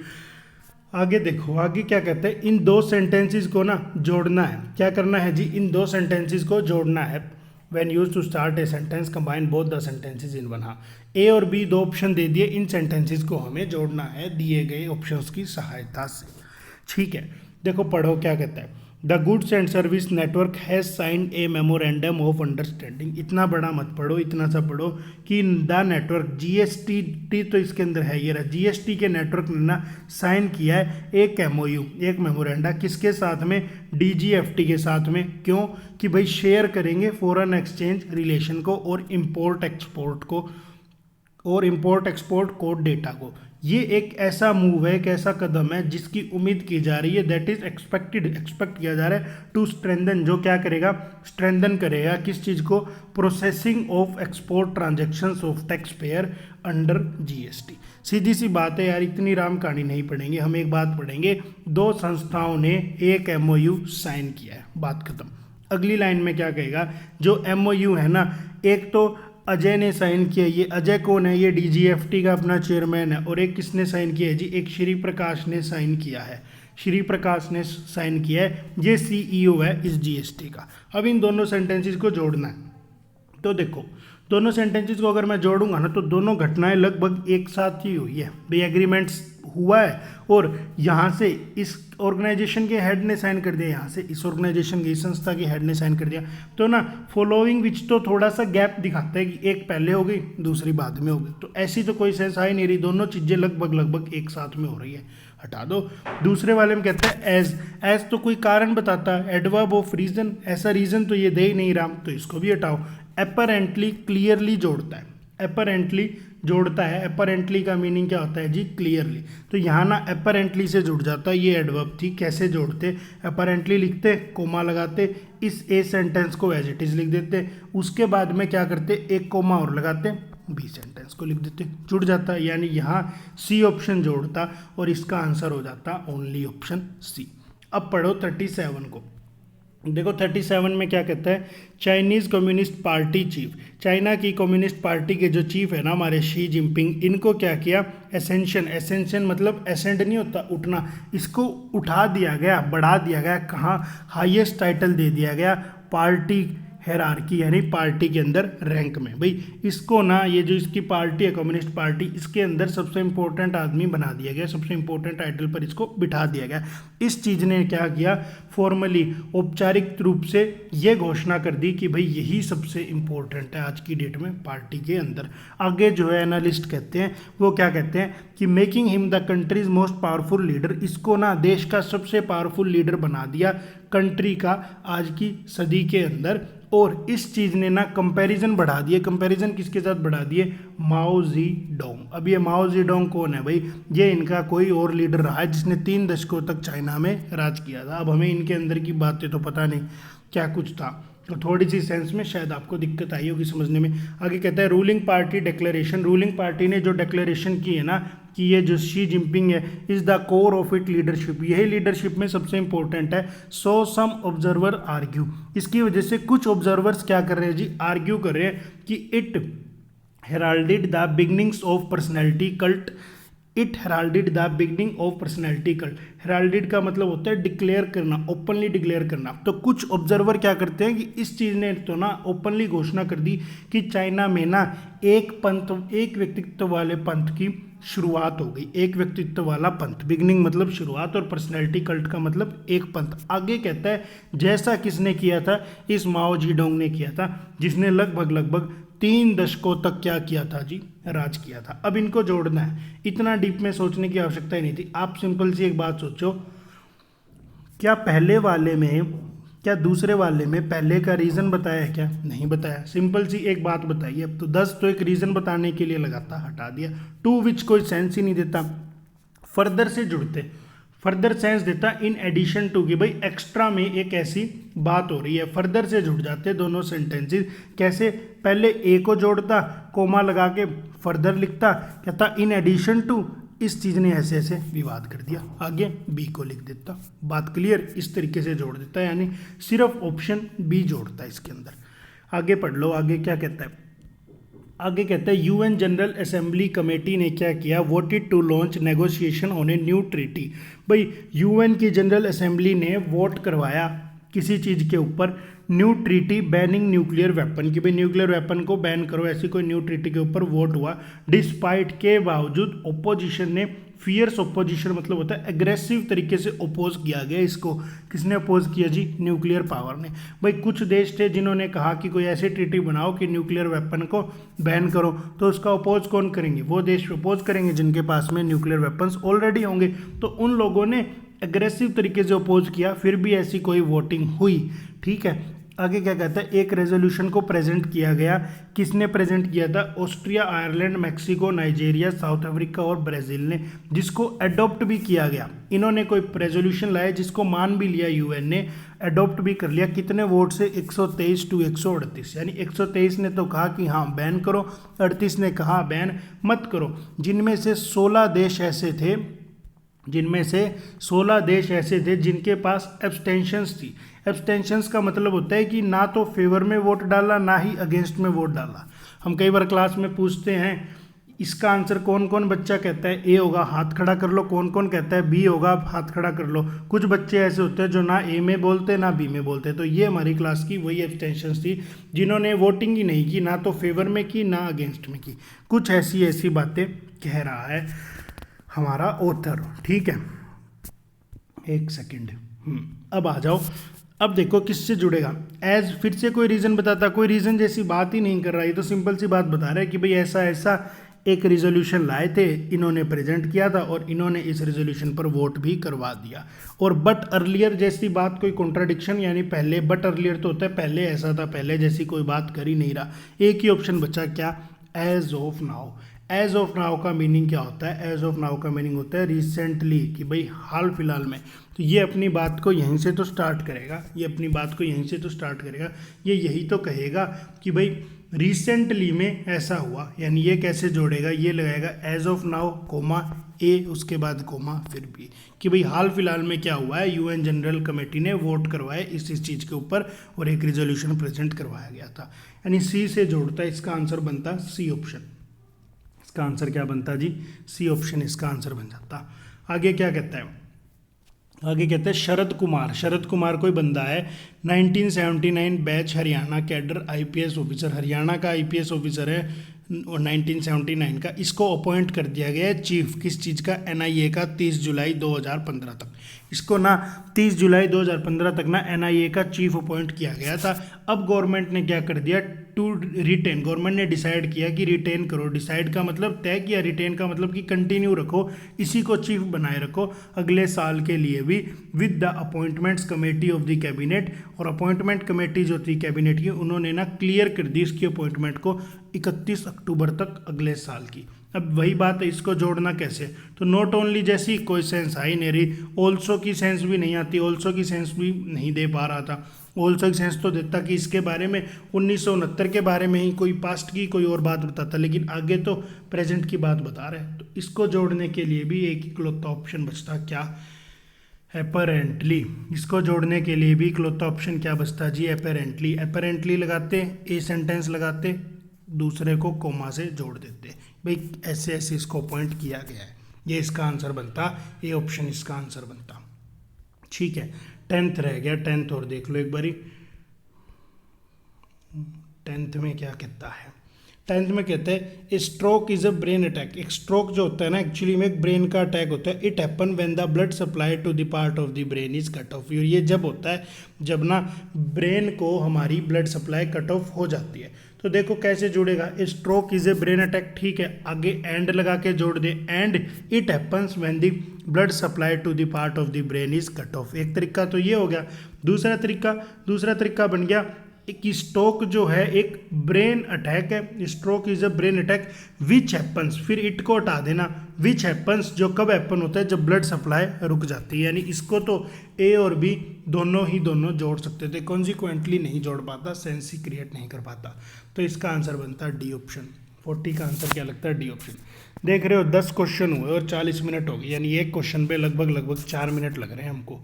Speaker 1: आगे देखो, आगे क्या कहते हैं, इन दो सेंटेंसेस को ना जोड़ना है। क्या करना है जी? इन दो सेंटेंसेस को जोड़ना है। When use to start a sentence combine both the sentences in one. हाँ, ए और बी दो ऑप्शन दे दिए, इन सेंटेंसेस को हमें जोड़ना है दिए गए ऑप्शंस की सहायता से। ठीक है, देखो पढ़ो क्या कहता है। The goods and service network has signed A memorandum of understanding. इतना बड़ा मत पढ़ो, इतना सा पढ़ो कि द नेटवर्क जीएसटी तो इसके अंदर है, ये रहा, जीएसटी के नेटवर्क ने ना साइन किया है एक एमओयू, एक मेमोरेंडा, किसके साथ में? डीजीएफटी के साथ में। क्यों? कि भाई शेयर करेंगे फॉरेन एक्सचेंज रिलेशन को और इम्पोर्ट एक्सपोर्ट को और इम्पोर्ट एक्सपोर्ट कोड डेटा को। ये एक ऐसा मूव है, एक ऐसा कदम है जिसकी उम्मीद की जा रही है, दैट इज एक्सपेक्ट किया जा रहा है टू स्ट्रेंथन। जो क्या करेगा? स्ट्रेंथन करेगा किस चीज़ को? Processing of export transactions of tax payer under GST. सीधी सी बात है यार, इतनी राम कहानी नहीं पढ़ेंगे हम, एक बात पढ़ेंगे। दो संस्थाओं ने एक एमओयू साइन किया है, बात खत्म। अगली लाइन में क्या कहेगा? जो एमओयू है ना, एक तो अजय ने साइन किया। ये अजय कौन है? ये डीजीएफटी का अपना चेयरमैन है। और एक किसने साइन किया है जी? एक श्री प्रकाश ने साइन किया है। श्री प्रकाश ने साइन किया है, ये सीईओ है इस जीएसटी का। अब इन दोनों सेंटेंसेस को जोड़ना है। तो देखो, दोनों सेंटेंसेस को अगर मैं जोड़ूंगा ना तो दोनों घटनाएं लगभग एक साथ ही हुई है भाई, एग्रीमेंट्स हुआ है और यहाँ से इस ऑर्गेनाइजेशन के हेड ने साइन कर दिया, यहाँ से इस ऑर्गेनाइजेशन की, इस संस्था के हेड ने साइन कर दिया। तो ना फॉलोइंग विच तो थोड़ा सा गैप दिखाता है कि एक पहले हो गई दूसरी बाद में हो गई, तो ऐसी तो कोई सेंस आ ही नहीं रही, दोनों चीज़ें लगभग एक साथ में हो रही है, हटा दो। दूसरे वाले में कहता है एज तो कोई कारण बताता है, एडवर्ब ऑफ रीजन, ऐसा रीजन तो ये दे ही नहीं रहा, तो इसको भी हटाओ। एपरेंटली क्लियरली जोड़ता है, एपरेंटली जोड़ता है। एपरेंटली का मीनिंग क्या होता है जी? क्लियरली। तो यहाँ ना एपरेंटली से जुड़ जाता है, ये एडवर्ब थी। कैसे जोड़ते? एपरेंटली लिखते, कोमा लगाते, इस ए सेंटेंस को एज इट इज लिख देते, उसके बाद में क्या करते? एक कोमा और लगाते, बी सेंटेंस को लिख देते, जुड़ जाता है। यानी यहाँ सी ऑप्शन जोड़ता और इसका आंसर हो जाता ओनली ऑप्शन सी। अब पढ़ो 37 को। देखो 37 में क्या कहता है? Chinese communist party chief, China की कम्युनिस्ट पार्टी के जो चीफ है ना हमारे शी जिनपिंग, इनको क्या किया? एसेंशन मतलब एसेंड नहीं होता उठना, इसको उठा दिया गया, बढ़ा दिया गया। कहाँ? हाईएस्ट टाइटल दे दिया गया पार्टी हेरार्की, यानी पार्टी के अंदर रैंक में। भाई इसको ना, ये जो इसकी पार्टी है कम्युनिस्ट पार्टी, इसके अंदर सबसे इंपॉर्टेंट आदमी बना दिया गया, सबसे इंपॉर्टेंट टाइटल पर इसको बिठा दिया गया। इस चीज़ ने क्या किया? फॉर्मली, औपचारिक रूप से ये घोषणा कर दी कि भाई यही सबसे इंपॉर्टेंट है आज की डेट में पार्टी के अंदर। आगे जो है एनालिस्ट कहते हैं, वो क्या कहते हैं कि making him the countries most powerful leader, इसको ना देश का सबसे पावरफुल लीडर बना दिया। कंट्री का आज की सदी के अंदर। और इस चीज़ ने ना कंपैरिजन बढ़ा दिए। कंपैरिजन किसके साथ बढ़ा दिए? माओ जी डोंग। अब ये माओ जी डोंग कौन है भाई? ये इनका कोई और लीडर रहा है जिसने 3 दशकों तक चाइना में राज किया था। अब हमें इनके अंदर की बातें तो पता नहीं क्या कुछ था, तो थोड़ी सी सेंस में शायद आपको दिक्कत आई होगी समझने में। आगे कहता है ruling party declaration. Ruling party ने जो डिक्लेरेशन की है ना कि ये जो शी जिनपिंग है is the core of it leadership, यही लीडरशिप में सबसे इंपॉर्टेंट है। सो सम ऑब्जर्वर आर्ग्यू, इसकी वजह से कुछ ऑब्जर्वर्स क्या कर रहे हैं जी? आर्ग्यू कर रहे हैं कि it heralded the beginnings of personality cult. It heralded the beginning of personality cult. Heralded का मतलब होता है डिक्लेयर करना, ओपनली डिक्लेयर करना। तो कुछ ऑब्जर्वर क्या करते हैं कि इस चीज़ ने तो ना ओपनली घोषणा कर दी कि चाइना में ना एक व्यक्तित्व वाले पंथ की शुरुआत हो गई। एक व्यक्तित्व वाला पंथ, बिगनिंग मतलब शुरुआत, और पर्सनैलिटी कल्ट का मतलब एक पंथ। आगे कहता है जैसा किसने किया था? इस माओ जीडोंग ने किया था, जिसने लगभग 3 दशकों तक क्या किया था जी? राज किया था। अब इनको जोड़ना है, इतना डीप में सोचने की आवश्यकता ही नहीं थी। आप सिंपल सी एक बात सोचो, क्या पहले वाले में, क्या दूसरे वाले में पहले का रीज़न बताया है क्या? नहीं बताया। सिंपल सी एक बात बताइए। अब तो 10 तो एक रीज़न बताने के लिए लगाता, हटा दिया। टू विच कोई सेंस ही नहीं देता। फर्दर से जुड़ते, फर्दर सेंस देता इन एडिशन टू की, भाई एक्स्ट्रा में एक ऐसी बात हो रही है। फर्दर से जुड़ जाते दोनों सेंटेंसेस। कैसे? पहले ए को जोड़ता, कोमा लगा के फर्दर लिखता, कहता इन एडिशन टू, इस चीज़ ने ऐसे ऐसे विवाद कर दिया, आगे बी को लिख देता। बात क्लियर? इस तरीके से जोड़ देता है, यानी सिर्फ ऑप्शन बी जोड़ता है इसके अंदर। आगे पढ़ लो, आगे क्या कहता है? आगे कहता है यूएन जनरल असेंबली कमेटी ने क्या किया? Voted to launch negotiation on a new treaty. भाई यूएन की जनरल असेंबली ने वोट करवाया किसी चीज़ के ऊपर? New treaty banning nuclear weapon की, भाई न्यूक्लियर वेपन को बैन करो, ऐसी कोई न्यू ट्रीटी के ऊपर वोट हुआ। डिस्पाइट के बावजूद ओपोजिशन ने, फियर्स ओपोजिशन मतलब होता है एग्रेसिव तरीके से ओपोज किया गया इसको। किसने अपोज किया जी? न्यूक्लियर पावर ने। भाई कुछ देश थे जिन्होंने कहा कि कोई ऐसी ट्रीटी बनाओ कि न्यूक्लियर वेपन को बैन करो, तो उसका अपोज कौन करेंगे? वो देश अपोज करेंगे जिनके पास में न्यूक्लियर वेपन्स ऑलरेडी होंगे। तो उन लोगों ने एग्रेसिव तरीके से अपोज किया, फिर भी ऐसी कोई वोटिंग हुई। ठीक है, आगे क्या कहता है? एक रेजोल्यूशन को प्रेजेंट किया गया। किसने प्रेजेंट किया था? Austria, Ireland, Mexico, Nigeria, south Africa और ब्राज़ील ने, जिसको अडॉप्ट भी किया गया। इन्होंने कोई रेजोल्यूशन लाया जिसको मान भी लिया यूएन ने, अडॉप्ट भी कर लिया। कितने वोट से? 123 टू 138, यानी 123 ने तो कहा कि हाँ बैन करो, 38 ने कहा बैन मत करो। जिनमें से 16 देश ऐसे थे, जिनमें से 16 देश ऐसे थे जिनके पास एब्सटेंशंस थी। एब्सटेंशंस का मतलब होता है कि ना तो फेवर में वोट डाला, ना ही अगेंस्ट में वोट डाला। हम कई बार क्लास में पूछते हैं इसका आंसर कौन कौन बच्चा कहता है ए होगा, हाथ खड़ा कर लो। कौन कौन कहता है बी होगा, हाथ खड़ा कर लो। कुछ बच्चे ऐसे होते हैं जो ना ए में बोलते ना बी में बोलते। तो ये हमारी क्लास की वही एब्सटेंशंस थी जिन्होंने वोटिंग ही नहीं की, ना तो फेवर में की ना अगेंस्ट में की। कुछ ऐसी बातें कह रहा है हमारा ऑथर। ठीक है, एक सेकंड। अब आ जाओ, अब देखो किससे जुड़ेगा। एज फिर से कोई रीज़न बताता, कोई रीज़न जैसी बात ही नहीं कर रहा है, तो सिंपल सी बात बता रहा है कि भाई ऐसा ऐसा एक रिजोल्यूशन लाए थे, इन्होंने प्रेजेंट किया था और इन्होंने इस रिजोल्यूशन पर वोट भी करवा दिया। और बट अर्लियर जैसी बात कोई कॉन्ट्राडिक्शन, यानी पहले, बट अर्लियर तो होता है पहले ऐसा था, पहले जैसी कोई बात कर ही नहीं रहा। एक ही ऑप्शन बचा, क्या? As of now. As of now का मीनिंग क्या होता है? एज ऑफ नाउ का मीनिंग होता है रिसेंटली, कि भाई हाल फिलहाल में। तो ये अपनी बात को यहीं से तो स्टार्ट करेगा, ये अपनी बात को यहीं से तो स्टार्ट करेगा। ये यही तो कहेगा कि भाई रिसेंटली में ऐसा हुआ, यानी ये कैसे जोड़ेगा? ये लगाएगा एज ऑफ नाउ कोमा ए, उसके बाद कोमा फिर बी, कि भाई हाल फिलहाल में क्या हुआ है? यूएन जनरल कमेटी ने वोट करवाए इस चीज़ के ऊपर और एक रिजोल्यूशन प्रेजेंट करवाया गया था। यानी सी से जोड़ता है, इसका आंसर बनता सी ऑप्शन। इसका आंसर क्या बनता जी? सी ऑप्शन इसका आंसर बन जाता। आगे क्या कहता है? आगे कहते हैं शरद कुमार। शरद कुमार कोई बंदा है, 1979 batch Haryana cadre IPS officer, Haryana का आईपीएस ऑफिसर है 1979 का। इसको अपॉइंट कर दिया गया है चीफ किस चीज़ का? एनआईए का 30 जुलाई 2015 तक। इसको ना 30 जुलाई 2015 तक ना एनआईए का चीफ अपॉइंट किया गया था। अब गवर्नमेंट ने क्या कर दिया? टू रिटेन, गवर्नमेंट ने डिसाइड किया कि रिटेन करो, डिसाइड का मतलब तय किया, रिटेन का मतलब कि कंटिन्यू रखो, इसी को चीफ बनाए रखो अगले साल के लिए भी, with the appointments committee of the cabinet. और अपॉइंटमेंट कमेटी जो थी कैबिनेट की, उन्होंने ना क्लियर कर दी इसकी अपॉइंटमेंट को 31 अक्टूबर तक अगले साल की। अब वही बात है, इसको जोड़ना कैसे, तो नॉट ओनली जैसी कोई सेंस आ ही नहीं रही, ऑल्सो की सेंस भी नहीं आती, ऑल्सो की सेंस भी नहीं दे पा रहा था। ऑल्सो की सेंस तो देता कि इसके बारे में 1969 के बारे में ही कोई पास्ट की कोई और बात बताता, लेकिन आगे तो प्रेजेंट की बात बता रहे हैं। तो इसको जोड़ने के लिए भी एक इकलौता ऑप्शन बचता, क्या, अपेरेंटली। इसको जोड़ने के लिए भी इकलौता ऑप्शन क्या बचता जी, अपेरेंटली। अपेरेंटली लगाते, ए सेंटेंस लगाते, दूसरे को कोमा से जोड़ देते, भाई ऐसे ऐसे इसको पॉइंट किया गया है, ये इसका आंसर बनता, ये ऑप्शन इसका आंसर बनता। ठीक है, 10th रह गया, 10th और देख लो एक बारी, 10th में क्या कहता है। 10th में कहते हैं ए stroke is a brain attack. एक स्ट्रोक जो होता है ना, एक्चुअली में एक ब्रेन का अटैक होता है। It happen when the blood supply to the part of the brain is cut off. ये जब होता है जब ना ब्रेन को हमारी ब्लड सप्लाई कट ऑफ हो जाती है। तो देखो कैसे जुड़ेगा, a stroke is a brain attack, ठीक है, आगे एंड लगा के जोड़ दे, and it happens when the blood supply to the part of the brain is cut off. एक तरीका तो ये हो गया। दूसरा तरीका बन गया कि स्ट्रोक जो है एक ब्रेन अटैक है, stroke is a brain attack which happens, फिर इट को हटा देना, विच हैपन्स जो कब हैपन होता है, जब ब्लड सप्लाई रुक जाती है। यानी इसको तो ए और बी दोनों जोड़ सकते थे, कॉन्सिक्वेंटली नहीं जोड़ पाता, सेंस ही क्रिएट नहीं कर पाता। तो इसका आंसर बनता है डी ऑप्शन। 40 का आंसर क्या लगता है, डी ऑप्शन। देख रहे हो 10 क्वेश्चन हुए और 40 मिनट हो गए, यानी एक क्वेश्चन पे लगभग 4 मिनट लग रहे हैं हमको।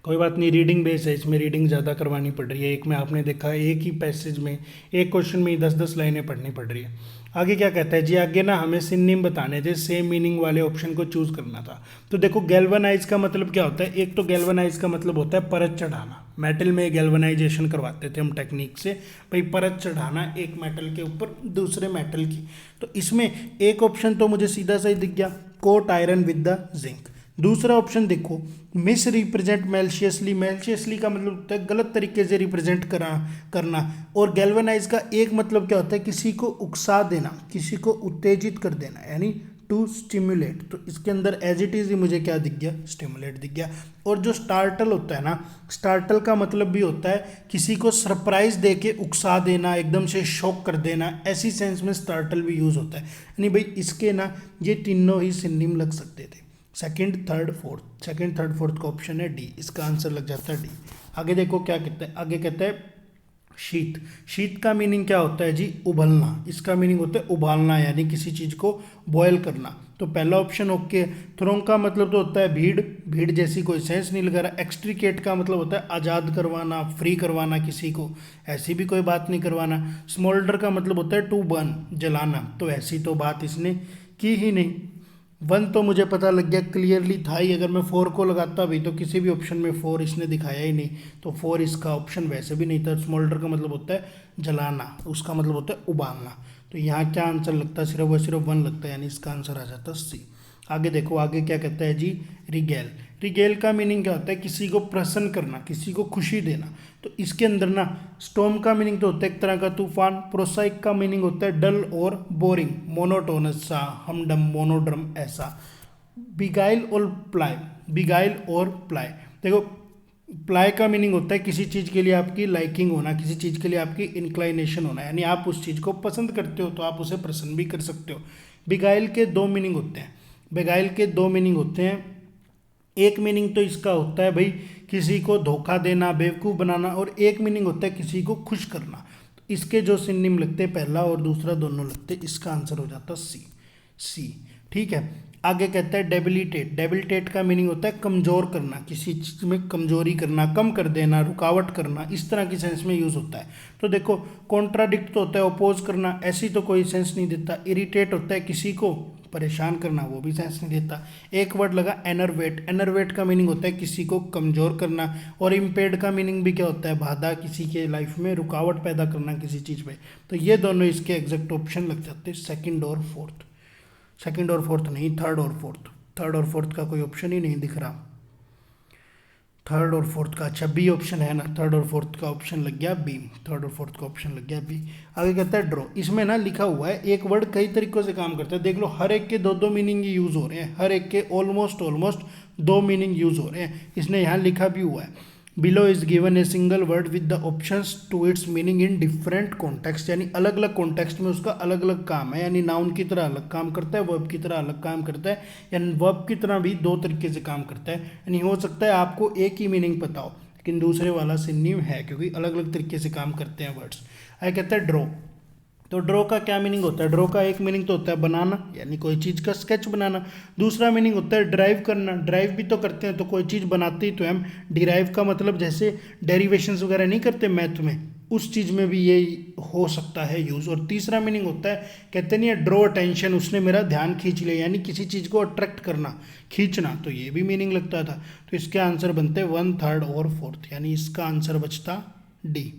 Speaker 1: कोई बात नहीं, रीडिंग बेस है, इसमें रीडिंग ज़्यादा करवानी पड़ रही है। एक में आपने देखा एक ही पैसेज में एक क्वेश्चन में ही 10-10 लाइनें पढ़नी पड़ रही है। आगे क्या कहता है जी, आगे ना हमें सिनोनिम बताने थे, सेम मीनिंग वाले ऑप्शन को चूज करना था। तो देखो गैल्वेनाइज का मतलब क्या होता है, एक तो गैल्वेनाइज का मतलब होता है परत चढ़ाना। मेटल में गैल्वेनाइजेशन करवाते थे हम टेक्निक से, भाई परत चढ़ाना एक मेटल के ऊपर दूसरे मेटल की। तो इसमें एक ऑप्शन तो मुझे सीधा सा ही दिख गया, coat iron with the zinc. दूसरा ऑप्शन देखो, मिस रिप्रेजेंट मैलिशियसली। मैलिशियसली का मतलब होता है गलत तरीके से रिप्रेजेंट करना। और गैल्वेनाइज का एक मतलब क्या होता है, किसी को उकसा देना, किसी को उत्तेजित कर देना, यानी टू स्टिमुलेट। तो इसके अंदर एज इट इज ही मुझे क्या दिख गया, स्टिमुलेट दिख गया। और जो स्टार्टल होता है ना, स्टार्टल का मतलब भी होता है किसी को सरप्राइज दे के उकसा देना, एकदम से शॉक कर देना, ऐसी सेंस में स्टार्टल भी यूज होता है। यानी भाई इसके ना ये तीनों ही सिनोनिम लग सकते थे, सेकंड थर्ड फोर्थ का ऑप्शन है डी, इसका आंसर लग जाता है डी। आगे देखो क्या कहते हैं, आगे कहते हैं शीत का मीनिंग क्या होता है जी, उबलना। इसका मीनिंग होता है उबालना, यानी किसी चीज को बॉयल करना। तो पहला ऑप्शन ओके। थ्रोंग का मतलब तो होता है भीड़ जैसी कोई सेंस नहीं लगा रहा। एक्सट्रिकेट का मतलब होता है आज़ाद करवाना, फ्री करवाना किसी को, ऐसी भी कोई बात नहीं करवाना। स्मोल्डर का मतलब होता है टू बर्न, जलाना, तो ऐसी तो बात इसने की ही नहीं। 1 तो मुझे पता लग गया, क्लियरली था ही। अगर मैं 4 को लगाता भी तो किसी भी ऑप्शन में 4 इसने दिखाया ही नहीं, तो 4 इसका ऑप्शन वैसे भी नहीं था। स्मोल्डर का मतलब होता है जलाना, उसका मतलब होता है उबालना। तो यहाँ क्या आंसर लगता है, सिर्फ 1 लगता है, यानी इसका आंसर आ जाता है सी। आगे देखो आगे क्या कहता है जी, रिगेल का मीनिंग क्या होता है, किसी को प्रसन्न करना, किसी को खुशी देना। तो इसके अंदर ना स्टॉर्म का मीनिंग तो होता है एक तरह का तूफान। प्रोसाइक का मीनिंग होता है डल और बोरिंग, मोनोटोनस सा, हमडम, मोनोड्रम ऐसा। बिगाइल और प्लाई, देखो प्लाई का मीनिंग होता है किसी चीज़ के लिए आपकी लाइकिंग होना, किसी चीज़ के लिए आपकी इंक्लाइनेशन होना, यानी आप उस चीज़ को पसंद करते हो तो आप उसे प्रसन्न भी कर सकते हो। बिगाइल के 2 मीनिंग होते हैं। एक मीनिंग तो इसका होता है भाई किसी को धोखा देना, बेवकूफ़ बनाना, और एक मीनिंग होता है किसी को खुश करना। तो इसके जो सिनोनिम लगते हैं, पहला और दूसरा दोनों लगते हैं, इसका आंसर हो जाता सी। ठीक है, आगे कहता है डेबिलिटेट का मीनिंग होता है कमज़ोर करना, किसी चीज़ में कमजोरी करना, कम कर देना, रुकावट करना, इस तरह की सेंस में यूज़ होता है। तो देखो कॉन्ट्राडिक्ट तो होता है अपोज करना, ऐसी तो कोई सेंस नहीं देता। इरिटेट होता है किसी को परेशान करना, वो भी सेंस नहीं देता। एक वर्ड लगा एनरवेट का मीनिंग होता है किसी को कमज़ोर करना। और इम्पेड का मीनिंग भी क्या होता है, बाधा, किसी के लाइफ में रुकावट पैदा करना किसी चीज़ पे। तो ये दोनों इसके एग्जैक्ट ऑप्शन लग जाते हैं, सेकंड और फोर्थ नहीं, थर्ड और फोर्थ का कोई ऑप्शन ही नहीं दिख रहा। थर्ड और फोर्थ का, अच्छा बी ऑप्शन है ना, थर्ड और फोर्थ का ऑप्शन लग गया बी, थर्ड और फोर्थ का ऑप्शन लग गया बी। आगे कहता है ड्रॉ। इसमें ना लिखा हुआ है एक वर्ड कई तरीकों से काम करता है, देख लो हर एक के दो दो मीनिंग यूज हो रहे हैं, हर एक के ऑलमोस्ट ऑलमोस्ट दो मीनिंग यूज हो रहे हैं। इसने यहाँ लिखा भी हुआ है below is given a single word with the options to its meaning in different context, यानी अलग अलग कॉन्टेक्स्ट में उसका अलग अलग काम है, यानी नाउन की तरह अलग काम करता है, वर्ब की तरह अलग काम करता है, यानी वर्ब की तरह भी दो तरीके से काम करता है। यानी हो सकता है आपको एक ही मीनिंग पता हो लेकिन दूसरे वाला सिनोनिम है, क्योंकि अलग अलग तरीके से काम करते हैं वर्ड्स। आगे कहता है ड्रॉ। तो ड्रॉ का क्या मीनिंग होता है? ड्रॉ का एक मीनिंग तो होता है बनाना, यानी कोई चीज़ का स्केच बनाना। दूसरा मीनिंग होता है ड्राइव करना, ड्राइव भी तो करते हैं, तो कोई चीज़ बनाते ही तो हम। डिराइव का मतलब जैसे डेरिवेशंस वगैरह नहीं करते मैथ में, उस चीज़ में भी ये हो सकता है यूज़। और तीसरा मीनिंग होता है, कहते नहीं है ड्रॉ अटेंशन, उसने मेरा ध्यान खींच लिया, यानी किसी चीज़ को अट्रैक्ट करना, खींचना, तो ये भी मीनिंग लगता था। तो इसके आंसर बनते हैं 1, 3 और 4, यानी इसका आंसर बचता डी,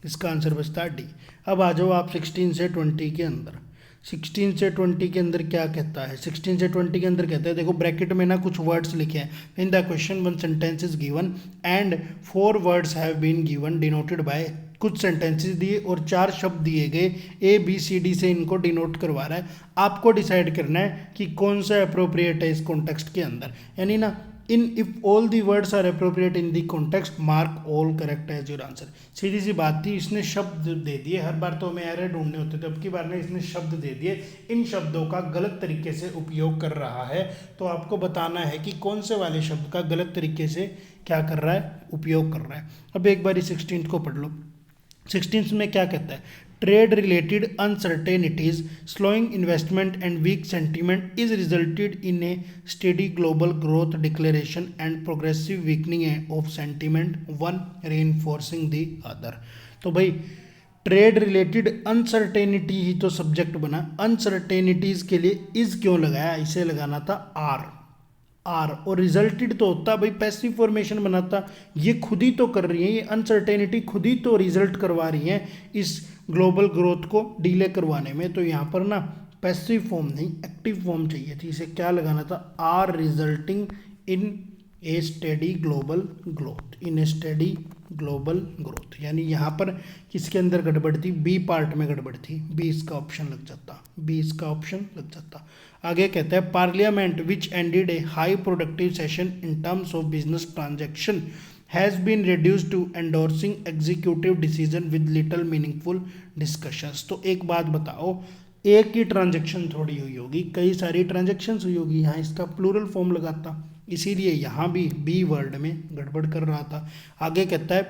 Speaker 1: इसका आंसर बचता है डी। अब आ जाओ आप 16 से 20 के अंदर। 16 से 20 के अंदर क्या कहता है? 16 से 20 के अंदर कहता है, देखो ब्रैकेट में ना कुछ वर्ड्स लिखे हैं। In the question 1 sentence is given and 4 words have been given denoted by, कुछ सेंटेंसेस दिए और 4 शब्द दिए गए, ए बी सी डी से इनको डिनोट करवा रहा है। आपको डिसाइड करना है कि कौन सा अप्रोप्रिएट है इस कॉन्टेक्स्ट के अंदर, यानी ना इन if all the words are appropriate in the context mark all correct as your answer. सीधी सी बात थी, इसने शब्द दे दिए, हर बार तो हमें एरर ढूंढने होते थे, अब की बार ने इसने शब्द दे दिए, इन शब्दों का गलत तरीके से उपयोग कर रहा है, तो आपको बताना है कि कौन से वाले शब्द का गलत तरीके से क्या कर रहा है, उपयोग कर रहा है। अब एक बार 16 को पढ़ लो। 16 में क्या कहता है? Trade related uncertainties, slowing investment and weak sentiment is resulted in a steady global growth declaration and progressive weakening of sentiment, one reinforcing the other. तो भाई ट्रेड रिलेटेड अनसर्टेनिटी ही तो सब्जेक्ट बना, अनसर्टेनिटीज के लिए इज क्यों लगाया? इसे लगाना था आर, और रिजल्टेड तो होता भाई पैसिव फॉर्मेशन बनाता, ये खुद ही तो कर रही है, ये अनसर्टेनिटी खुद ही तो रिजल्ट करवा रही है इस ग्लोबल ग्रोथ को डिले करवाने में। तो यहाँ पर ना पैसिव फॉर्म नहीं एक्टिव फॉर्म चाहिए थी, इसे क्या लगाना था? Are resulting in a steady global growth, in a steady global growth, यानी यहाँ पर किसके अंदर गड़बड़ थी? बी पार्ट में गड़बड़ थी, बी इसका ऑप्शन लग जाता, बी इसका ऑप्शन लग जाता। आगे कहता है parliament which ended a high productive session in terms of business transaction has been reduced to endorsing executive decision with little meaningful discussions. तो एक बात बताओ, एक ही ट्रांजैक्शन थोड़ी हुई होगी, कई सारी ट्रांजैक्शंस हुई होगी, यहाँ इसका प्लूरल फॉर्म लगाता, इसीलिए यहाँ भी बी वर्ड में गड़बड़ कर रहा था। आगे कहता है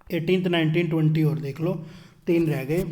Speaker 1: 18th 19 20 और देख लो, 3 रह गए।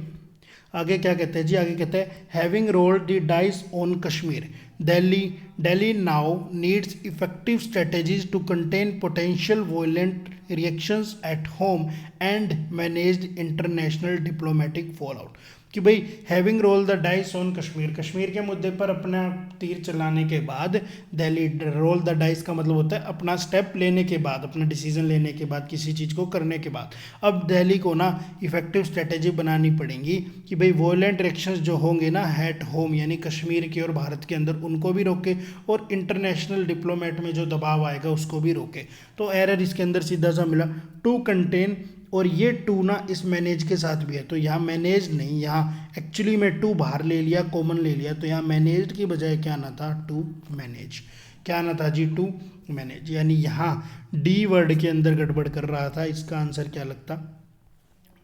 Speaker 1: आगे क्या कहते हैं जी? आगे कहते हैं having rolled the dice on Kashmir, Delhi now needs effective strategies to contain potential violent reactions at home and managed international diplomatic fallout. कि भाई having roll the dice on Kashmir, Kashmir के मुद्दे पर अपना तीर चलाने के बाद, दिल्ली रोल द डाइस का मतलब होता है अपना स्टेप लेने के बाद, अपना डिसीजन लेने के बाद, किसी चीज़ को करने के बाद, अब दिल्ली को ना इफेक्टिव स्ट्रेटेजी बनानी पड़ेगी कि भाई वॉयलेंट रिएक्शंस जो होंगे ना एट होम, यानी कश्मीर के और भारत के अंदर, उनको भी रोके, और इंटरनेशनल डिप्लोमेट में जो दबाव आएगा उसको भी रोके। तो एरर इसके अंदर सीधा सा मिला, टू कंटेन, और ये टू ना इस मैनेज के साथ भी है, तो यहाँ मैनेज नहीं, यहाँ एक्चुअली में टू बाहर ले लिया, कॉमन ले लिया, तो यहाँ मैनेज्ड की बजाय क्या आना था? To manage. क्या आना था जी? टू मैनेज, यानी यहाँ डी वर्ड के अंदर गड़बड़ कर रहा था, इसका आंसर क्या लगता?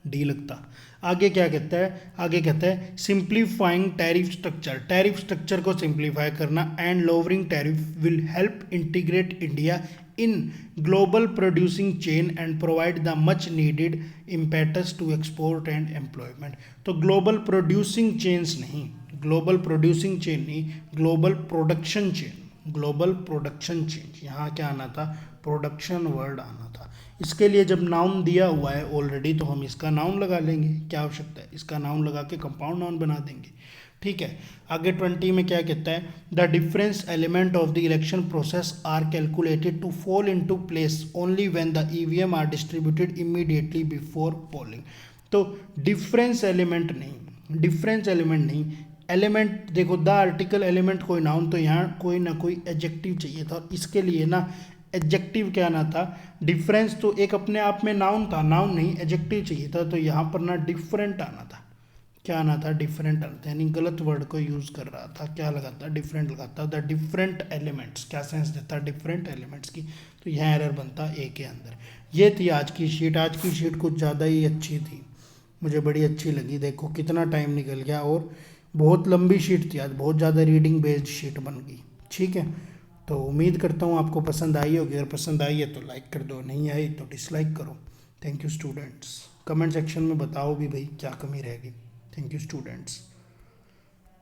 Speaker 1: डी लगता। आगे क्या कहता है? आगे कहता है simplifying tariff structure, tariff structure को सिंप्लीफाई करना, and lowering tariff will help integrate India in global producing chain and provide the much needed impetus to export and employment। तो global producing chains नहीं, global producing chain नहीं, global production chain, global production chain, यहाँ क्या आना था? Production word आना था। इसके लिए जब नाउन दिया हुआ है ऑलरेडी, तो हम इसका नाउन लगा लेंगे, क्या आवश्यकता है? इसका नाउन लगा के कंपाउंड नाउन बना देंगे, ठीक है। आगे 20 में क्या कहता है? The difference element of the election process are calculated to fall into place only when the EVM are distributed immediately before polling. तो डिफरेंस एलिमेंट नहीं, डिफरेंस एलिमेंट नहीं, एलिमेंट देखो, द आर्टिकल एलिमेंट कोई नाउन, तो यहाँ कोई ना कोई एडजेक्टिव चाहिए था, और इसके लिए ना एडजेक्टिव क्या आना था, डिफरेंस तो एक अपने आप में नाउन था, नाउन नहीं एडजेक्टिव चाहिए था, तो यहाँ पर ना डिफरेंट आना था। क्या आना था, डिफरेंट आना था, यानी गलत वर्ड को यूज़ कर रहा था, क्या लगाता, डिफरेंट लगाता, द डिफरेंट एलिमेंट्स, क्या सेंस देता डिफरेंट एलिमेंट्स की, तो यहाँ एरर बनता ए के अंदर। ये थी आज की शीट। आज की शीट कुछ ज़्यादा ही अच्छी थी, मुझे बड़ी अच्छी लगी। देखो कितना टाइम निकल गया, और बहुत लंबी शीट थी आज, बहुत ज़्यादा रीडिंग बेस्ड शीट बन गई। ठीक है, तो उम्मीद करता हूँ आपको पसंद आई होगी, अगर पसंद आई है तो लाइक कर दो, नहीं आई तो डिसलाइक करो। Thank you students. Comment section में बताओ भी भाई क्या कमी रहेगी। Thank you students.